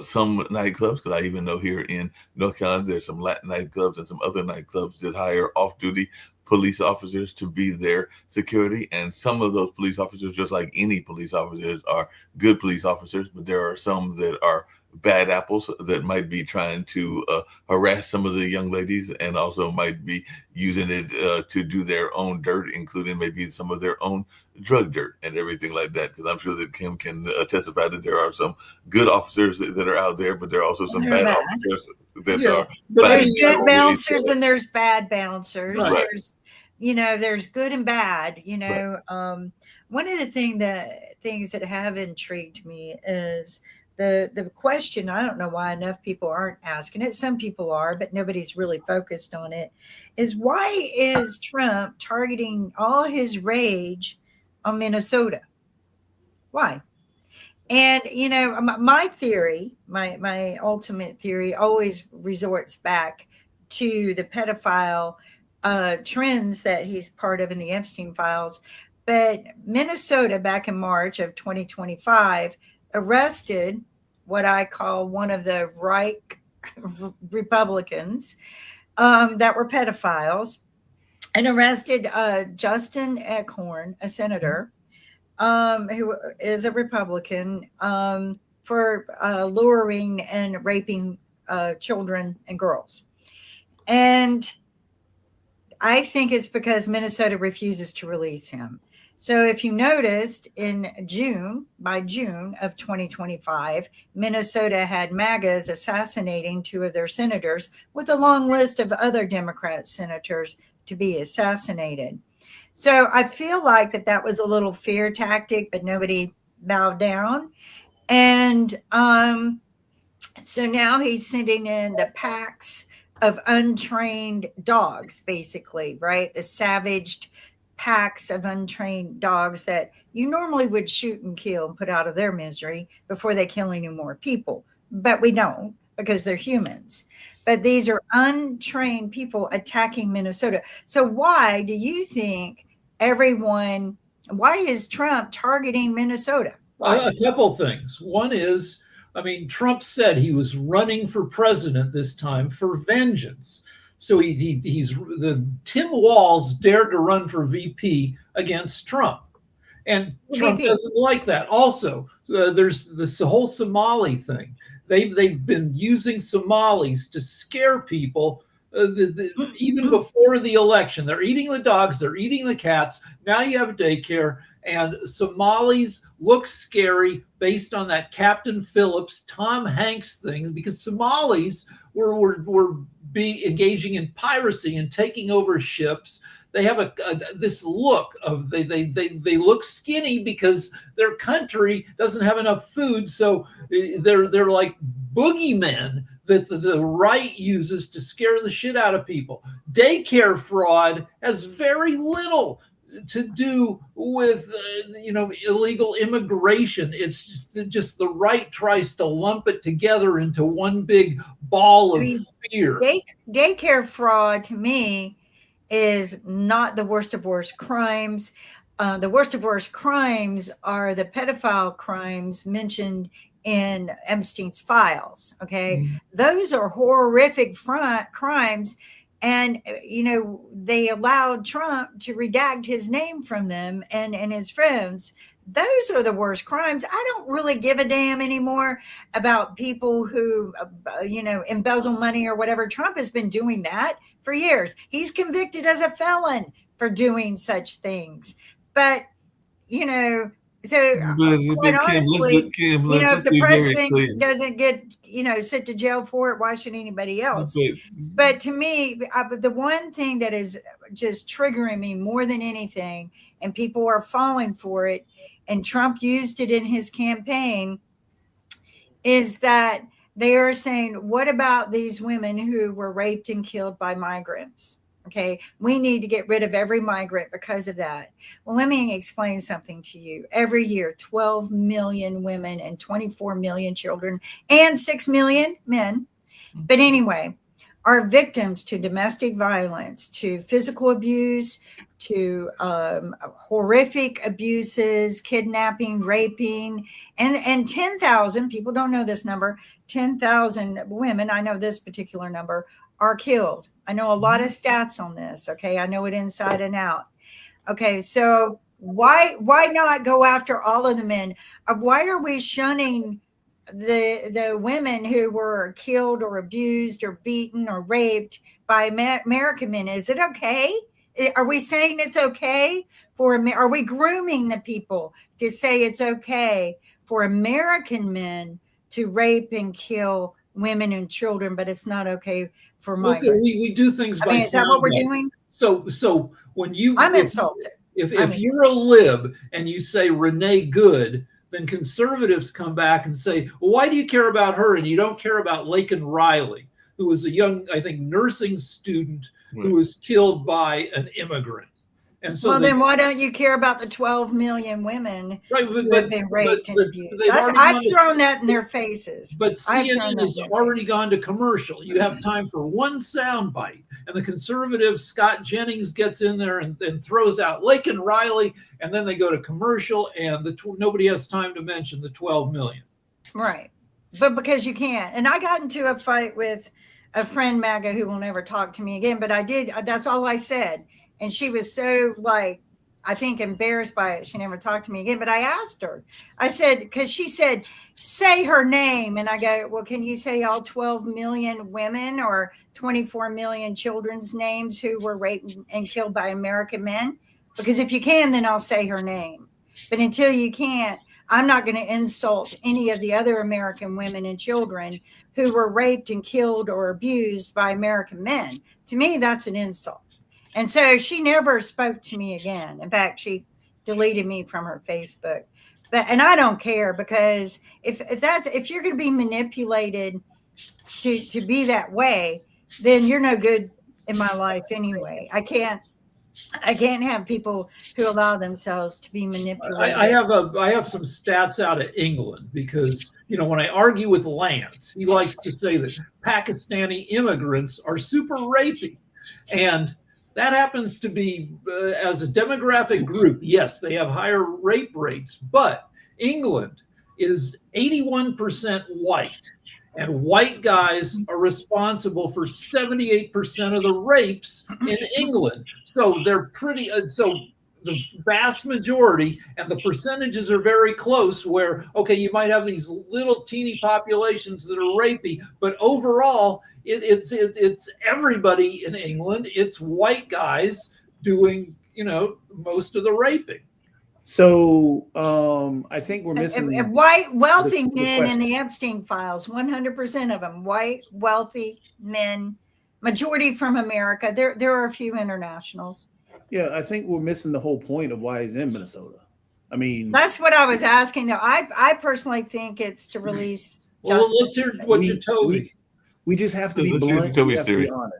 some nightclubs, because I even know here in North Carolina, there's some Latin nightclubs and some other nightclubs that hire off-duty police officers to be their security. And some of those police officers, just like any police officers, are good police officers, but there are some that are bad apples that might be trying to harass some of the young ladies, and also might be using it to do their own dirt, including maybe some of their own drug dirt and everything like that. Because I'm sure that Kim can testify that there are some good officers that are out there, but there are also some bad officers that are. There's good bouncers and there's bad bouncers. Right. There's good and bad. One of the things that have intrigued me is the question. I don't know why enough people aren't asking it. Some people are, but nobody's really focused on it. Is why is Trump targeting all his rage on Minnesota? Why? And my theory, my ultimate theory, always resorts back to the pedophile trends that he's part of in the Epstein files. But Minnesota, back in March of 2025, arrested what I call one of the Reich Republicans that were pedophiles, and arrested Justin Eckhorn, a senator, who is a Republican, for luring and raping children and girls. And I think it's because Minnesota refuses to release him. So if you noticed by June of 2025, Minnesota had MAGAs assassinating 2 of their senators, with a long list of other Democrat senators to be assassinated. So I feel like that was a little fear tactic, but nobody bowed down. And so now he's sending in the packs of untrained dogs, basically, right? The savaged packs of untrained dogs that you normally would shoot and kill and put out of their misery before they kill any more people. But we don't, because they're humans. But these are untrained people attacking Minnesota. So why do you think why is Trump targeting Minnesota? A couple things. One is, I mean, Trump said he was running for president this time for vengeance. So Tim Walz dared to run for VP against Trump, and Trump doesn't like that. Also, there's this whole Somali thing. They've been using Somalis to scare people. Even before the election, they're eating the dogs, they're eating the cats. Now you have daycare, and Somalis look scary based on that Captain Phillips, Tom Hanks thing, because Somalis were engaging in piracy and taking over ships. They have this look of they look skinny because their country doesn't have enough food, so they're like boogeymen that the right uses to scare the shit out of people. Daycare fraud has very little to do with illegal immigration. It's just the right tries to lump it together into one big ball of fear. Daycare fraud, to me, is not the worst of worst crimes. The worst of worst crimes are the pedophile crimes mentioned in Epstein's files. Okay, those are horrific crimes. And, they allowed Trump to redact his name from them and his friends. Those are the worst crimes. I don't really give a damn anymore about people who, embezzle money or whatever. Trump has been doing that for years. He's convicted as a felon for doing such things. But, so quite honestly, if the president doesn't get, sent to jail for it, why should anybody else? But to me, the one thing that is just triggering me more than anything, and people are falling for it, and Trump used it in his campaign, is that they are saying, what about these women who were raped and killed by migrants? Okay, we need to get rid of every migrant because of that. Well, let me explain something to you. Every year, 12 million women and 24 million children and 6 million men, but anyway, are victims to domestic violence, to physical abuse, to horrific abuses, kidnapping, raping, and 10,000, people don't know this number, 10,000 women, I know this particular number, are killed. I know a lot of stats on this. Okay. I know it inside and out. Okay. So why not go after all of the men? Why are we shunning the women who were killed or abused or beaten or raped by American men? Is it okay? Are we saying it's okay are we grooming the people to say it's okay for American men to rape and kill women and children, but it's not okay for migrants? We do things by is that what we're doing? So when I'm insulted. If you're a lib and you say Renee Good, then conservatives come back and say, well, why do you care about her and you don't care about Laken Riley, who was a young, I think, nursing student who was killed by an immigrant? And so then why don't you care about the 12 million women who have been raped and abused? I've thrown that in their faces. But CNN has already gone to commercial. You have time for one soundbite, and the conservative Scott Jennings gets in there and throws out Laken Riley, and then they go to commercial, and nobody has time to mention the 12 million. Right. but because you can't. And I got into a fight with a friend, MAGA, who will never talk to me again. But I did. That's all I said. And she was so like, I think embarrassed by it. She never talked to me again. But I asked her, I said, because she said, say her name. And I go, well, can you say all 12 million women or 24 million children's names who were raped and killed by American men? Because if you can, then I'll say her name. But until you can't, I'm not going to insult any of the other American women and children who were raped and killed or abused by American men. To me, that's an insult. And so she never spoke to me again. In fact, she deleted me from her Facebook. And I don't care, because if you're going to be manipulated to be that way, then you're no good in my life anyway. I can't have people who allow themselves to be manipulated. I have some stats out of England, because when I argue with Lance, he likes to say that Pakistani immigrants are super rapey, and that happens to be as a demographic group. Yes, they have higher rape rates, but England is 81% white. And white guys are responsible for 78% of the rapes in England. So they're pretty, so the vast majority, and the percentages are very close, where, okay, you might have these little teeny populations that are rapey, but overall, it's everybody in England. It's white guys doing, most of the raping. So I think we're missing white wealthy men in the Epstein files. 100% of them white wealthy men, majority from America. There are a few internationals. Yeah, I think we're missing the whole point of why he's in Minnesota. I mean, that's what I was asking, though. I personally think it's to release. Well, let's hear what you told me. We just have to be blunt. We have to be honest.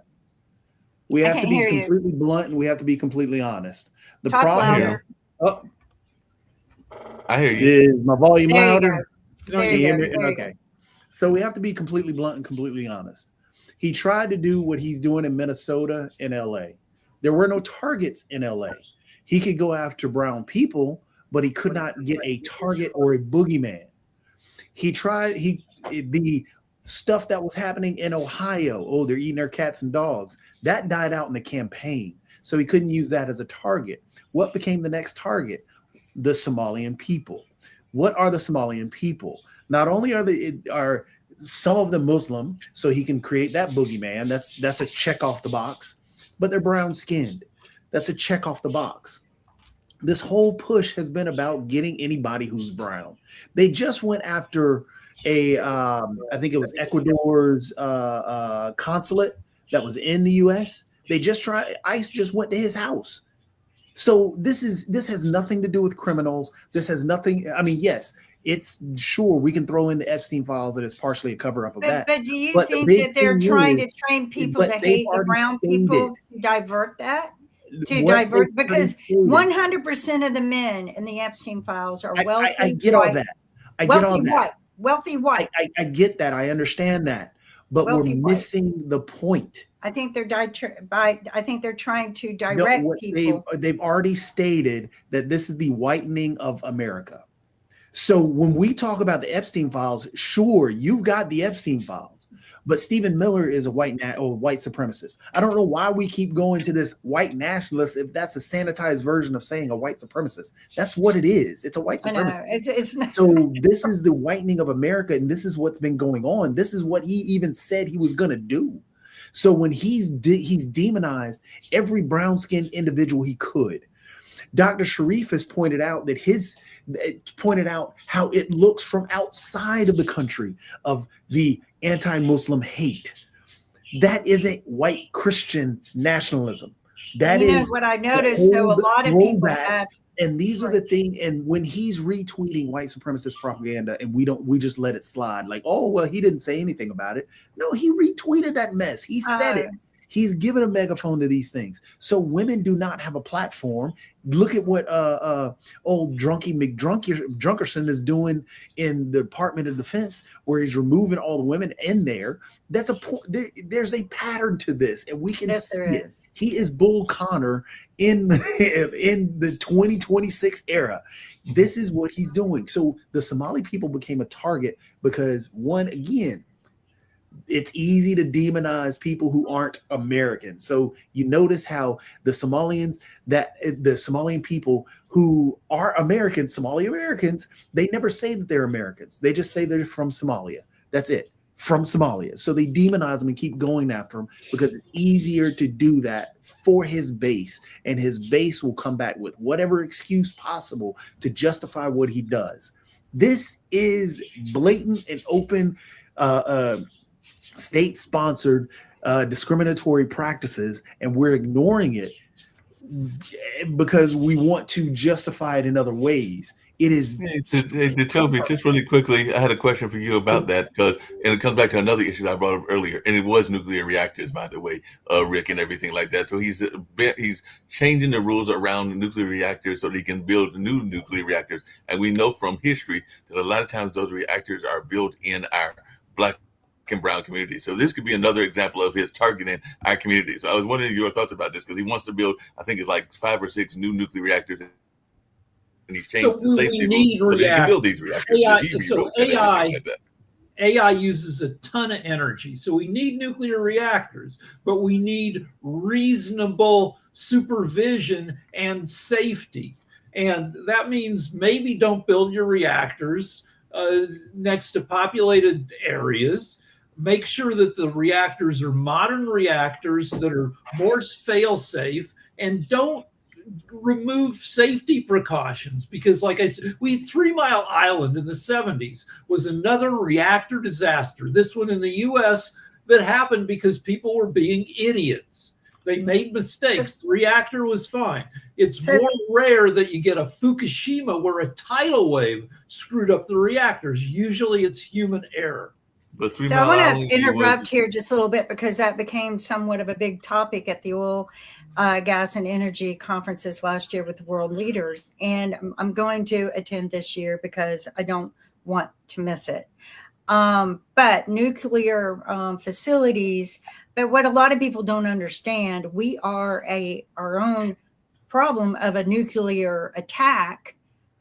We have to be completely blunt, and we have to be completely honest. The Talk problem. Louder. Oh, I hear you. Is my volume louder? There you go. Okay. So we have to be completely blunt and completely honest. He tried to do what he's doing in Minnesota and LA. There were no targets in LA. He could go after brown people, but he could not get a target or a boogeyman. The stuff that was happening in Ohio, oh, they're eating their cats and dogs, that died out in the campaign. So he couldn't use that as a target. What became the next target? The Somalian people. What are the Somalian people? Not only are some of them Muslim, so he can create that boogeyman. That's a check off the box, but they're brown skinned. That's a check off the box. This whole push has been about getting anybody who's brown. They just went after I think it was Ecuador's consulate that was in the U.S. ICE just went to his house. So this has nothing to do with criminals. This has nothing. I mean, yes, it's sure we can throw in the Epstein files that is partially a cover up of that. But do you think that they're trying to train people to hate the brown people to divert that? Because 100% of the men in the Epstein files are wealthy. I get all that. Wealthy white. I get that. I understand that. But wealthy we're missing the point. I think they're trying to direct people. They've already stated that this is the whitening of America. So when we talk about the Epstein files, sure, you've got the Epstein files, but Stephen Miller is a white supremacist. I don't know why we keep going to this white nationalist if that's a sanitized version of saying a white supremacist. That's what it is. It's a white supremacist. It's not. So this is the whitening of America, and this is what's been going on. This is what he even said he was going to do. So when he's demonized every brown-skinned individual he could. Dr. Sharif has pointed out how it looks from outside of the country of the anti-Muslim hate. That isn't white Christian nationalism. That is what I noticed, though. A lot of people have. And these are the things. And when he's retweeting white supremacist propaganda, and we just let it slide, like, oh well, he didn't say anything about it. No, he retweeted that mess. He said it. He's given a megaphone to these things. So women do not have a platform. Look at what old Drunky McDrunkerson is doing in the Department of Defense, where he's removing all the women in there. That's a point. There's a pattern to this, and we can see it. He is Bull Connor in the 2026 era. This is what he's doing. So the Somali people became a target because, one, again, it's easy to demonize people who aren't American. So you notice how the Somalian people who are Americans, Somali Americans, they never say that they're Americans. They just say they're from Somalia. That's it. From Somalia. So they demonize him and keep going after him because it's easier to do that for his base, and his base will come back with whatever excuse possible to justify what he does. This is blatant and open state-sponsored discriminatory practices, and we're ignoring it because we want to justify it in other ways. It is. Toby, just really quickly, I had a question for you about that, and it comes back to another issue that I brought up earlier, and it was nuclear reactors, by the way, Rick, and everything like that. So he's changing the rules around nuclear reactors so that he can build new nuclear reactors, and we know from history that a lot of times those reactors are built in our Black and brown community. So this could be another example of his targeting our community. So I was wondering your thoughts about this, because he wants to build, I think it's like 5 or 6 new nuclear reactors, and he's changed the safety rules so that he can build these reactors. AI uses a ton of energy. So we need nuclear reactors, but we need reasonable supervision and safety. And that means maybe don't build your reactors next to populated areas. Make sure that the reactors are modern reactors that are more fail-safe, and don't remove safety precautions, because like I said, 3 Mile Island in the 70s was another reactor disaster. This one in the US that happened because people were being idiots. They made mistakes. The reactor was fine. It's more rare that you get a Fukushima where a tidal wave screwed up the reactors. Usually it's human error. But so I want to interrupt here just a little bit, because that became somewhat of a big topic at the oil, gas, and energy conferences last year with the world leaders. And I'm going to attend this year because I don't want to miss it. But nuclear facilities, but what a lot of people don't understand, we are our own problem of a nuclear attack,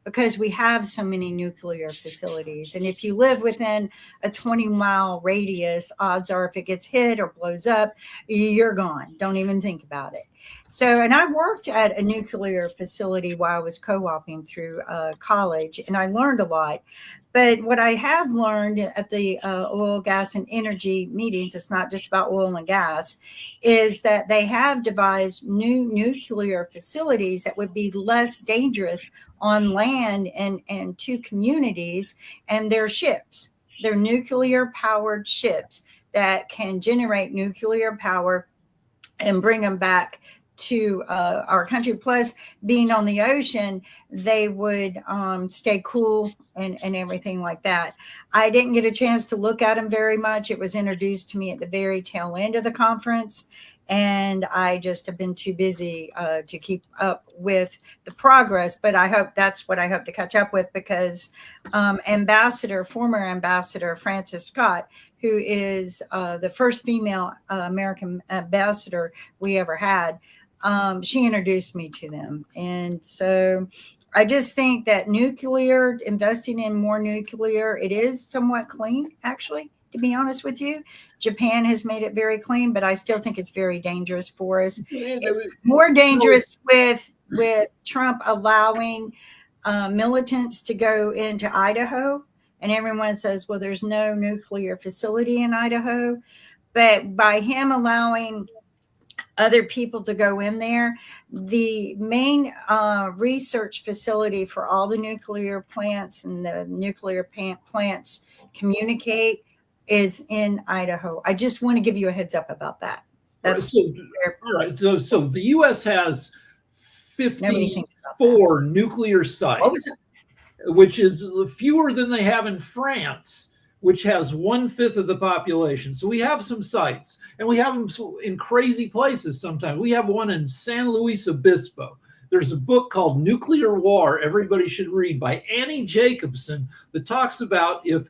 because we have so many nuclear facilities. And if you live within a 20-mile radius, odds are if it gets hit or blows up, you're gone. Don't even think about it. So, and I worked at a nuclear facility while I was co-oping through college, and I learned a lot. But what I have learned at the oil, gas, and energy meetings, it's not just about oil and gas, is that they have devised new nuclear facilities that would be less dangerous on land and to communities, and they're ships. They're nuclear powered ships that can generate nuclear power and bring them back to our country. Plus, being on the ocean, they would stay cool and everything like that. I didn't get a chance to look at them very much. It was introduced to me at the very tail end of the conference, and I just have been too busy to keep up with the progress. But I hope that's what I hope to catch up with, because former Ambassador Frances Scott, who is the first female American ambassador we ever had, she introduced me to them. And so I just think that investing in more nuclear, it is somewhat clean, actually, to be honest with you. Japan has made it very clean, but I still think it's very dangerous for us. It's more dangerous with Trump allowing militants to go into Idaho. And everyone says, well, there's no nuclear facility in Idaho. But by him allowing other people to go in there, the main research facility for all the nuclear plants and the nuclear plants communicate is in Idaho. I just want to give you a heads up about that. That's all right. So the U.S. has 54 nuclear sites, which is fewer than they have in France, which has 1/5 of the population. So we have some sites, and we have them in crazy places sometimes. We have one in San Luis Obispo. There's a book called Nuclear War everybody should read by Annie Jacobson that talks about if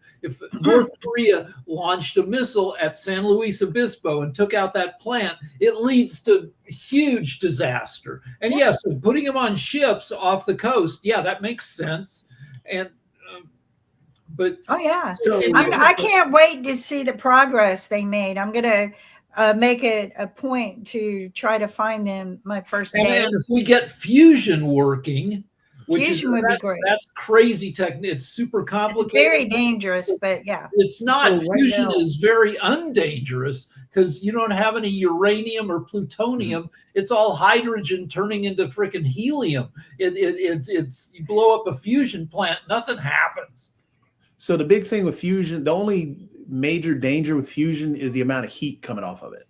North Korea launched a missile at San Luis Obispo and took out that plant, it leads to huge disaster. And yes, putting them on ships off the coast, yeah, that makes sense. And but Oh yeah, So I can't wait to see the progress they made. I'm gonna make it a point to try to find them my first day. and if we get fusion working, which Fusion would be great. That's crazy technique. It's super complicated. It's very dangerous, but yeah. It's not. So right Fusion now- is very undangerous because you don't have any uranium or plutonium. It's all hydrogen turning into freaking helium. It's you blow up a fusion plant, nothing happens. So the big thing with fusion, the only major danger with fusion is the amount of heat coming off of it.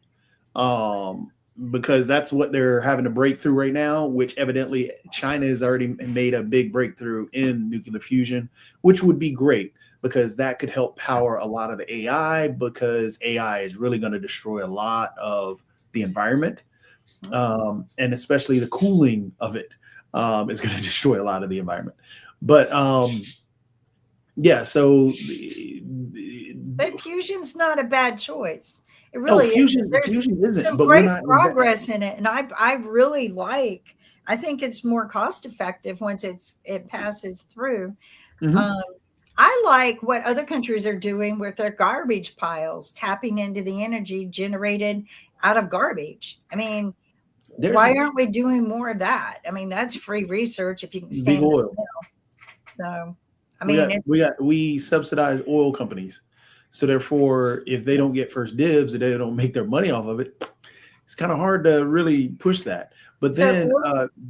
Because that's what they're having to break through right now, which evidently China has already made a big breakthrough in nuclear fusion, which would be great because that could help power a lot of the AI, because AI is really going to destroy a lot of the environment. And especially the cooling of it is going to destroy a lot of the environment. But yeah, so But fusion's not a bad choice. It really fusion, is. fusion isn't. Some But we're great not progress in it, and I really like. I think it's more cost effective once it passes through. Mhm. I like what other countries are doing with their garbage piles, tapping into the energy generated out of garbage. I mean, There's why aren't we doing more of that? I mean, that's free research if you can big stand the oil. smell. So, I mean, we subsidize oil companies, so therefore, if they don't get first dibs and they don't make their money off of it, it's kind of hard to really push that. But So then,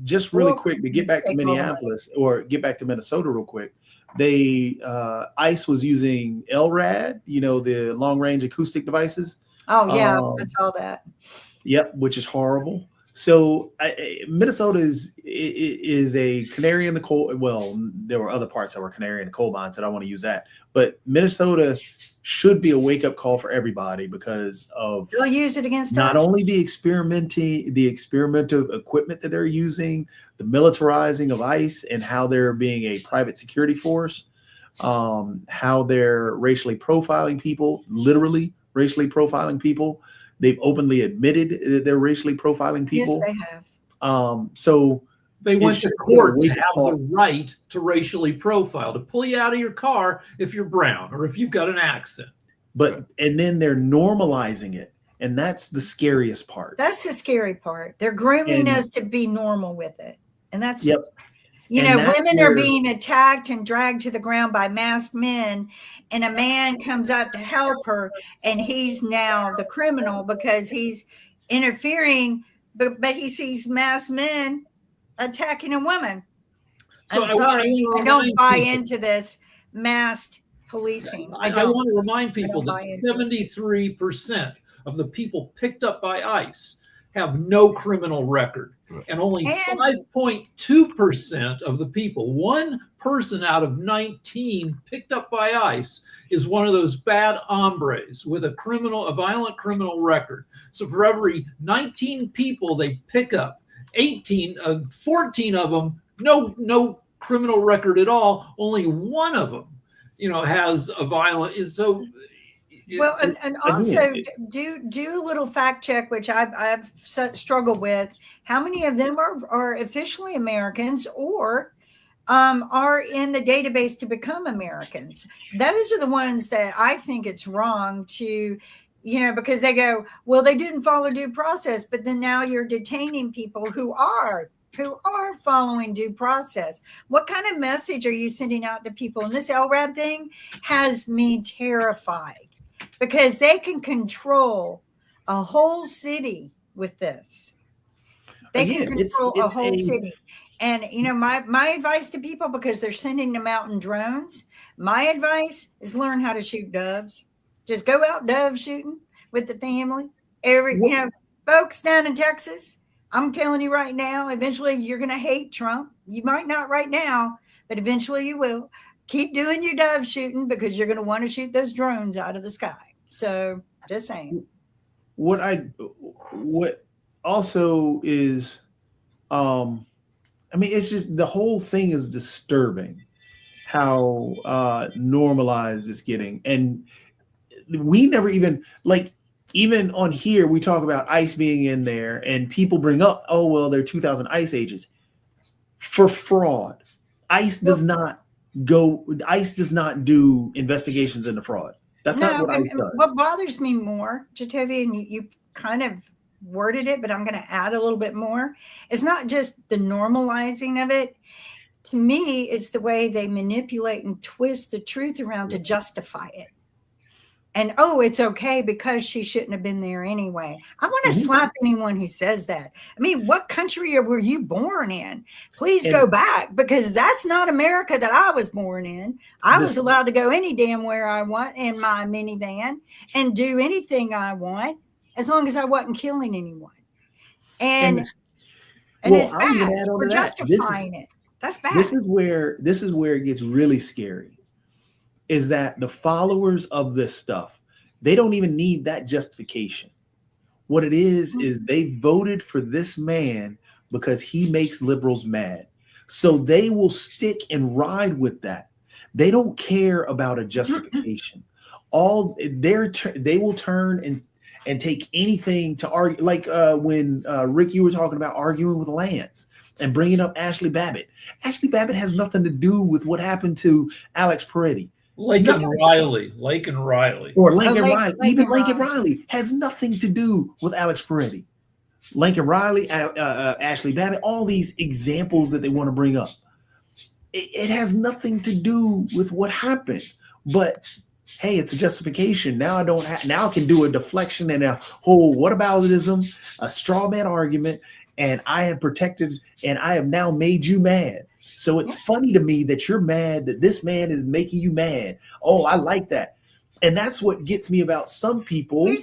just really oil quick to get companies back to take all the money. Minneapolis or get back to Minnesota real quick, they ICE was using LRAD, the long range acoustic devices. oh yeah, Um, I saw that. Yep, which is horrible. So Minnesota is a canary in the coal. Well, there were other parts that were canary in the coal mines. I don't want to use that, but Minnesota should be a wake up call for everybody because of They'll use it against not us. only the experimental equipment that they're using, the militarizing of ICE, and how they're being a private security force, how they're racially profiling people, literally racially profiling people. They've openly admitted that they're racially profiling people. Yes, they have. So They went should to be a court to wake-up have call. the right to racially profile, to pull you out of your car if you're brown or if you've got an accent. and then they're normalizing it. And that's the scariest part. That's the scary part. They're grooming And- us to be normal with it. And that's, Yep. you And know, that's women are where- being attacked and dragged to the ground by masked men. And a man comes up to help her. And he's now the criminal because he's interfering, but he sees masked men attacking a woman. So I'm I wanna sorry. I don't remind buy people- into this masked policing. I don't. want to remind people don't that buy into it. 73% of the people picked up by ICE have no criminal record. Right. And only And- 5.2% of the people, one person out of 19 picked up by ICE, is one of those bad hombres with a violent criminal record. So for every 19 people they pick up, 14 of them, no criminal record at all. Only one of them, has a violent. So Well, and also Again, do a little fact check, which I've struggled with. How many of them are officially Americans or are in the database to become Americans? Those are the ones that I think it's wrong to, because they go, well, they didn't follow due process, but then now you're detaining people who are following due process. What kind of message are you sending out to people? And this LRAD thing has me terrified because they can control a whole city with this. They Again, can it's- control a it's whole a- city. And my advice to people, because they're sending them out in drones, my advice is learn how to shoot doves. Just go out dove shooting with the family. Folks down in Texas, I'm telling you right now, eventually you're going to hate Trump. You might not right now, but eventually you will. keep doing your dove shooting because you're going to want to shoot those drones out of the sky. So just saying. What also is, I mean, it's just the whole thing is disturbing how normalized it's getting. And we never even, like, even on here, we talk about ICE being in there and people bring up, oh, well, there are 2,000 ICE agents for fraud. ICE does not do investigations into fraud. That's not what ICE does. What bothers me more, Jatovia, and you kind of worded it, but I'm going to add a little bit more. It's not just the normalizing of it. To me, it's the way they manipulate and twist the truth around to justify it. And, oh, it's okay because she shouldn't have been there anyway. I want to slap anyone who says that. I mean, what country were you born in? Please go back, because that's not America that I was born in. I was allowed to go any damn where I want in my minivan and do anything I want as long as I wasn't killing anyone. And it's bad. We're justifying it. That's bad. This is where it gets really scary. Is that the followers of this stuff, they don't even need that justification. What it is they voted for this man because he makes liberals mad. So they will stick and ride with that. They don't care about a justification. They will turn and take anything to argue. Like when Rick, you were talking about arguing with Lance and bringing up Ashley Babbitt. Ashley Babbitt has nothing to do with what happened to Alex Peretti. Laken Riley. Or Lincoln Riley. Even Lincoln Riley has nothing to do with Alex Peretti. Lincoln Riley, Ashley Babbitt, all these examples that they want to bring up. It has nothing to do with what happened. But hey, it's a justification. Now I can do a deflection and a whole whataboutism, a straw man argument, and I have protected and I have now made you mad. So it's funny to me that you're mad that this man is making you mad. Oh, I like that. And that's what gets me about some people.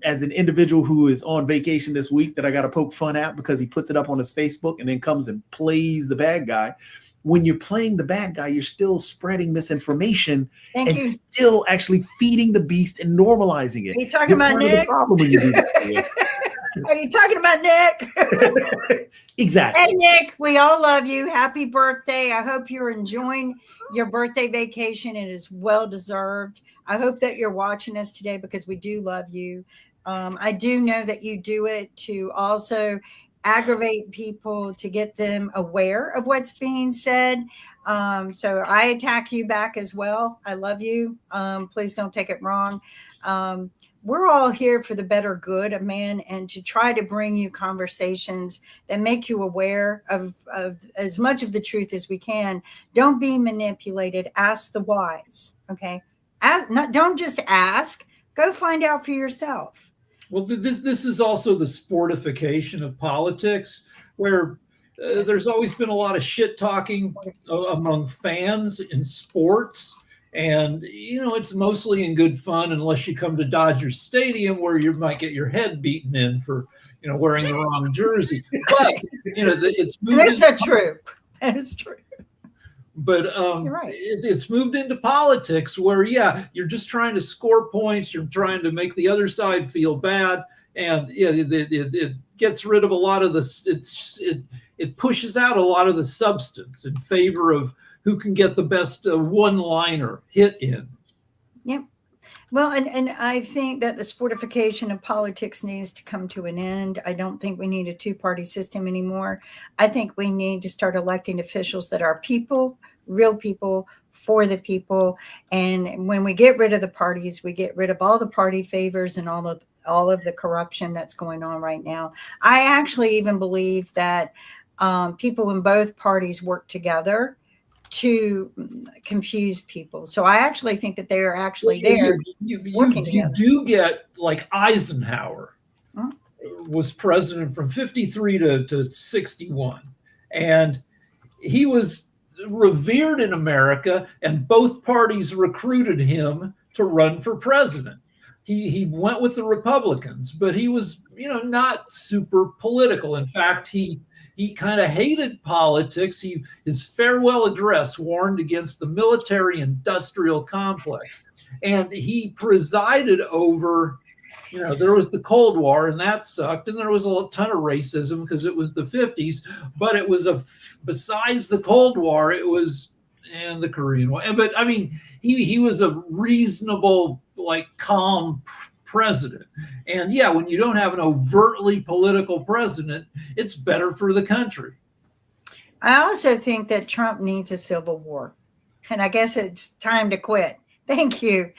As an individual who is on vacation this week that I got to poke fun at because he puts it up on his Facebook and then comes and plays the bad guy. When you're playing the bad guy, you're still spreading misinformation still actually feeding the beast and normalizing it. Are you talking about Nick? Are you talking about Nick? Exactly. Hey, Nick, we all love you. Happy birthday. I hope you're enjoying your birthday vacation. It is well deserved. I hope that you're watching us today because we do love you. I do know that you do it to also aggravate people, to get them aware of what's being said. So I attack you back as well. I love you. Please don't take it wrong. We're all here for the better good of man and to try to bring you conversations that make you aware of as much of the truth as we can. Don't be manipulated. Ask the wise. Okay. Don't just ask. Go find out for yourself. Well, this is also the sportification of politics, where there's always been a lot of shit talking among fans in sports. And, it's mostly in good fun unless you come to Dodger Stadium where you might get your head beaten in for, wearing the wrong jersey. But, it's moved. That's true. That is true. But You're right. It's moved into politics where, you're just trying to score points. You're trying to make the other side feel bad. And it gets rid of a lot of it pushes out a lot of the substance in favor of who can get the best one-liner hit in. Yep. Well, and I think that the sportification of politics needs to come to an end. I don't think we need a two-party system anymore. I think we need to start electing officials that are people, real people, for the people. And when we get rid of the parties, we get rid of all the party favors and all of the corruption that's going on right now. I actually even believe that people in both parties work together to confuse people. So I actually think that they are actually there working together. You do get, like, Eisenhower was president from 53 to 61. And he was revered in America, and both parties recruited him to run for president. He went with the Republicans, but he was, not super political. In fact, he he kind of hated politics. His farewell address warned against the military-industrial complex, and he presided over. There was the Cold War, and that sucked, and there was a ton of racism because it was the 50s. But it was besides the Cold War, it was and the Korean War. But I mean, he was a reasonable, calm president. And yeah, when you don't have an overtly political president, it's better for the country. I also think that Trump needs a civil war. And I guess it's time to quit. Thank you.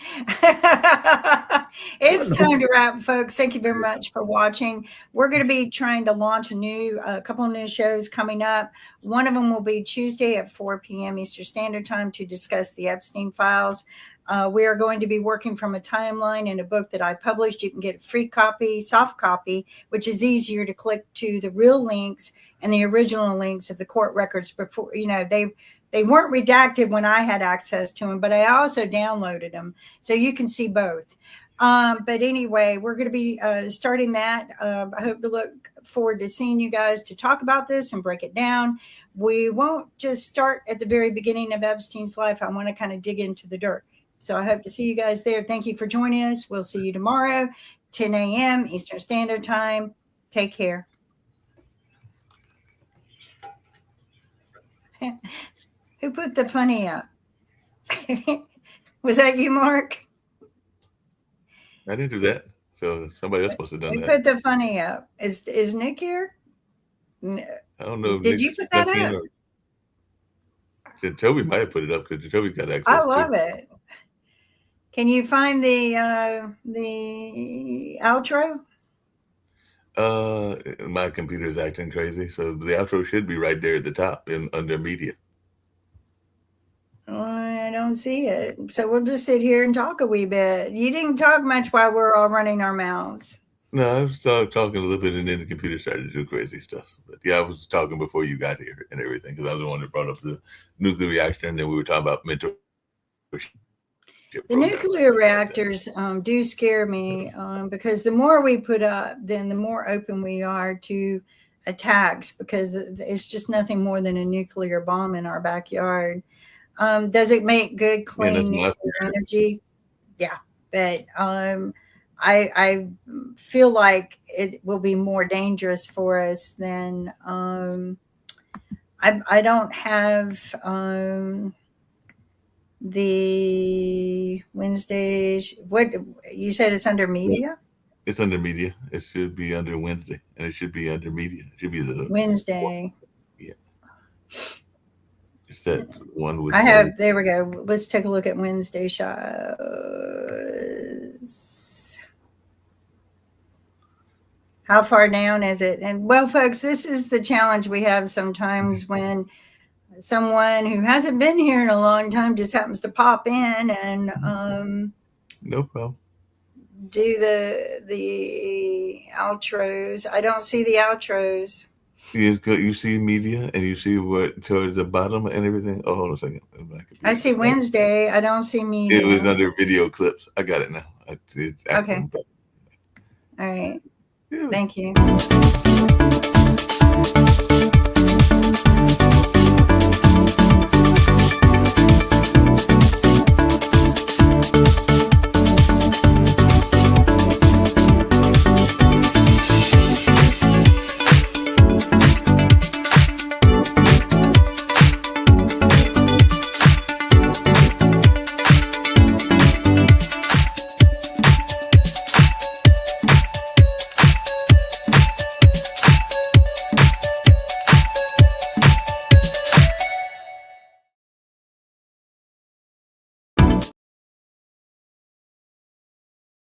It's time to wrap, folks. Thank you very much for watching. We're going to be trying to launch a couple of new shows coming up. One of them will be Tuesday at 4 p.m. Eastern Standard Time to discuss the Epstein files. We are going to be working from a timeline in a book that I published. You can get a free copy, soft copy, which is easier to click to the real links and the original links of the court records before, they weren't redacted when I had access to them, but I also downloaded them. So you can see both. But anyway, we're going to be starting that. I hope to look forward to seeing you guys to talk about this and break it down. We won't just start at the very beginning of Epstein's life. I want to kind of dig into the dirt. So I hope to see you guys there. Thank you for joining us. We'll see you tomorrow, 10 a.m. Eastern Standard Time. Take care. Who put the funny up? Was that you, Mark? I didn't do that. So somebody else must have done Who that. put the funny up? Is Nick here? I don't know. Did you put that up? Jacoby might have put it up because Jacoby's got access. I love it. Can you find the outro? My computer is acting crazy, so the outro should be right there at the top under media. I don't see it. So we'll just sit here and talk a wee bit. You didn't talk much while we're all running our mouths. No, I was talking a little bit, and then the computer started to do crazy stuff. But yeah, I was talking before you got here and everything because I was the one that brought up the nuclear reactor, and then we were talking about mentorship. The nuclear reactors do scare me because the more we put up, then the more open we are to attacks because it's just nothing more than a nuclear bomb in our backyard. Does it make good, clean nuclear energy? Yeah, but I feel like it will be more dangerous for us than I don't have the Wednesday. What you said? It's under media. It's under media. It should be under Wednesday, and it should be under media. It should be the Wednesday. Yeah. It's that one with. There we go. Let's take a look at Wednesday shows. How far down is it? And well, folks, this is the challenge we have sometimes when someone who hasn't been here in a long time just happens to pop in and no problem. Do the outros. I don't see the outros. You see media and you see what towards the bottom and everything. Oh, hold on a second. I see Wednesday. I don't see media. It was under video clips. I got it now. It's okay. All right. Yeah. Thank you.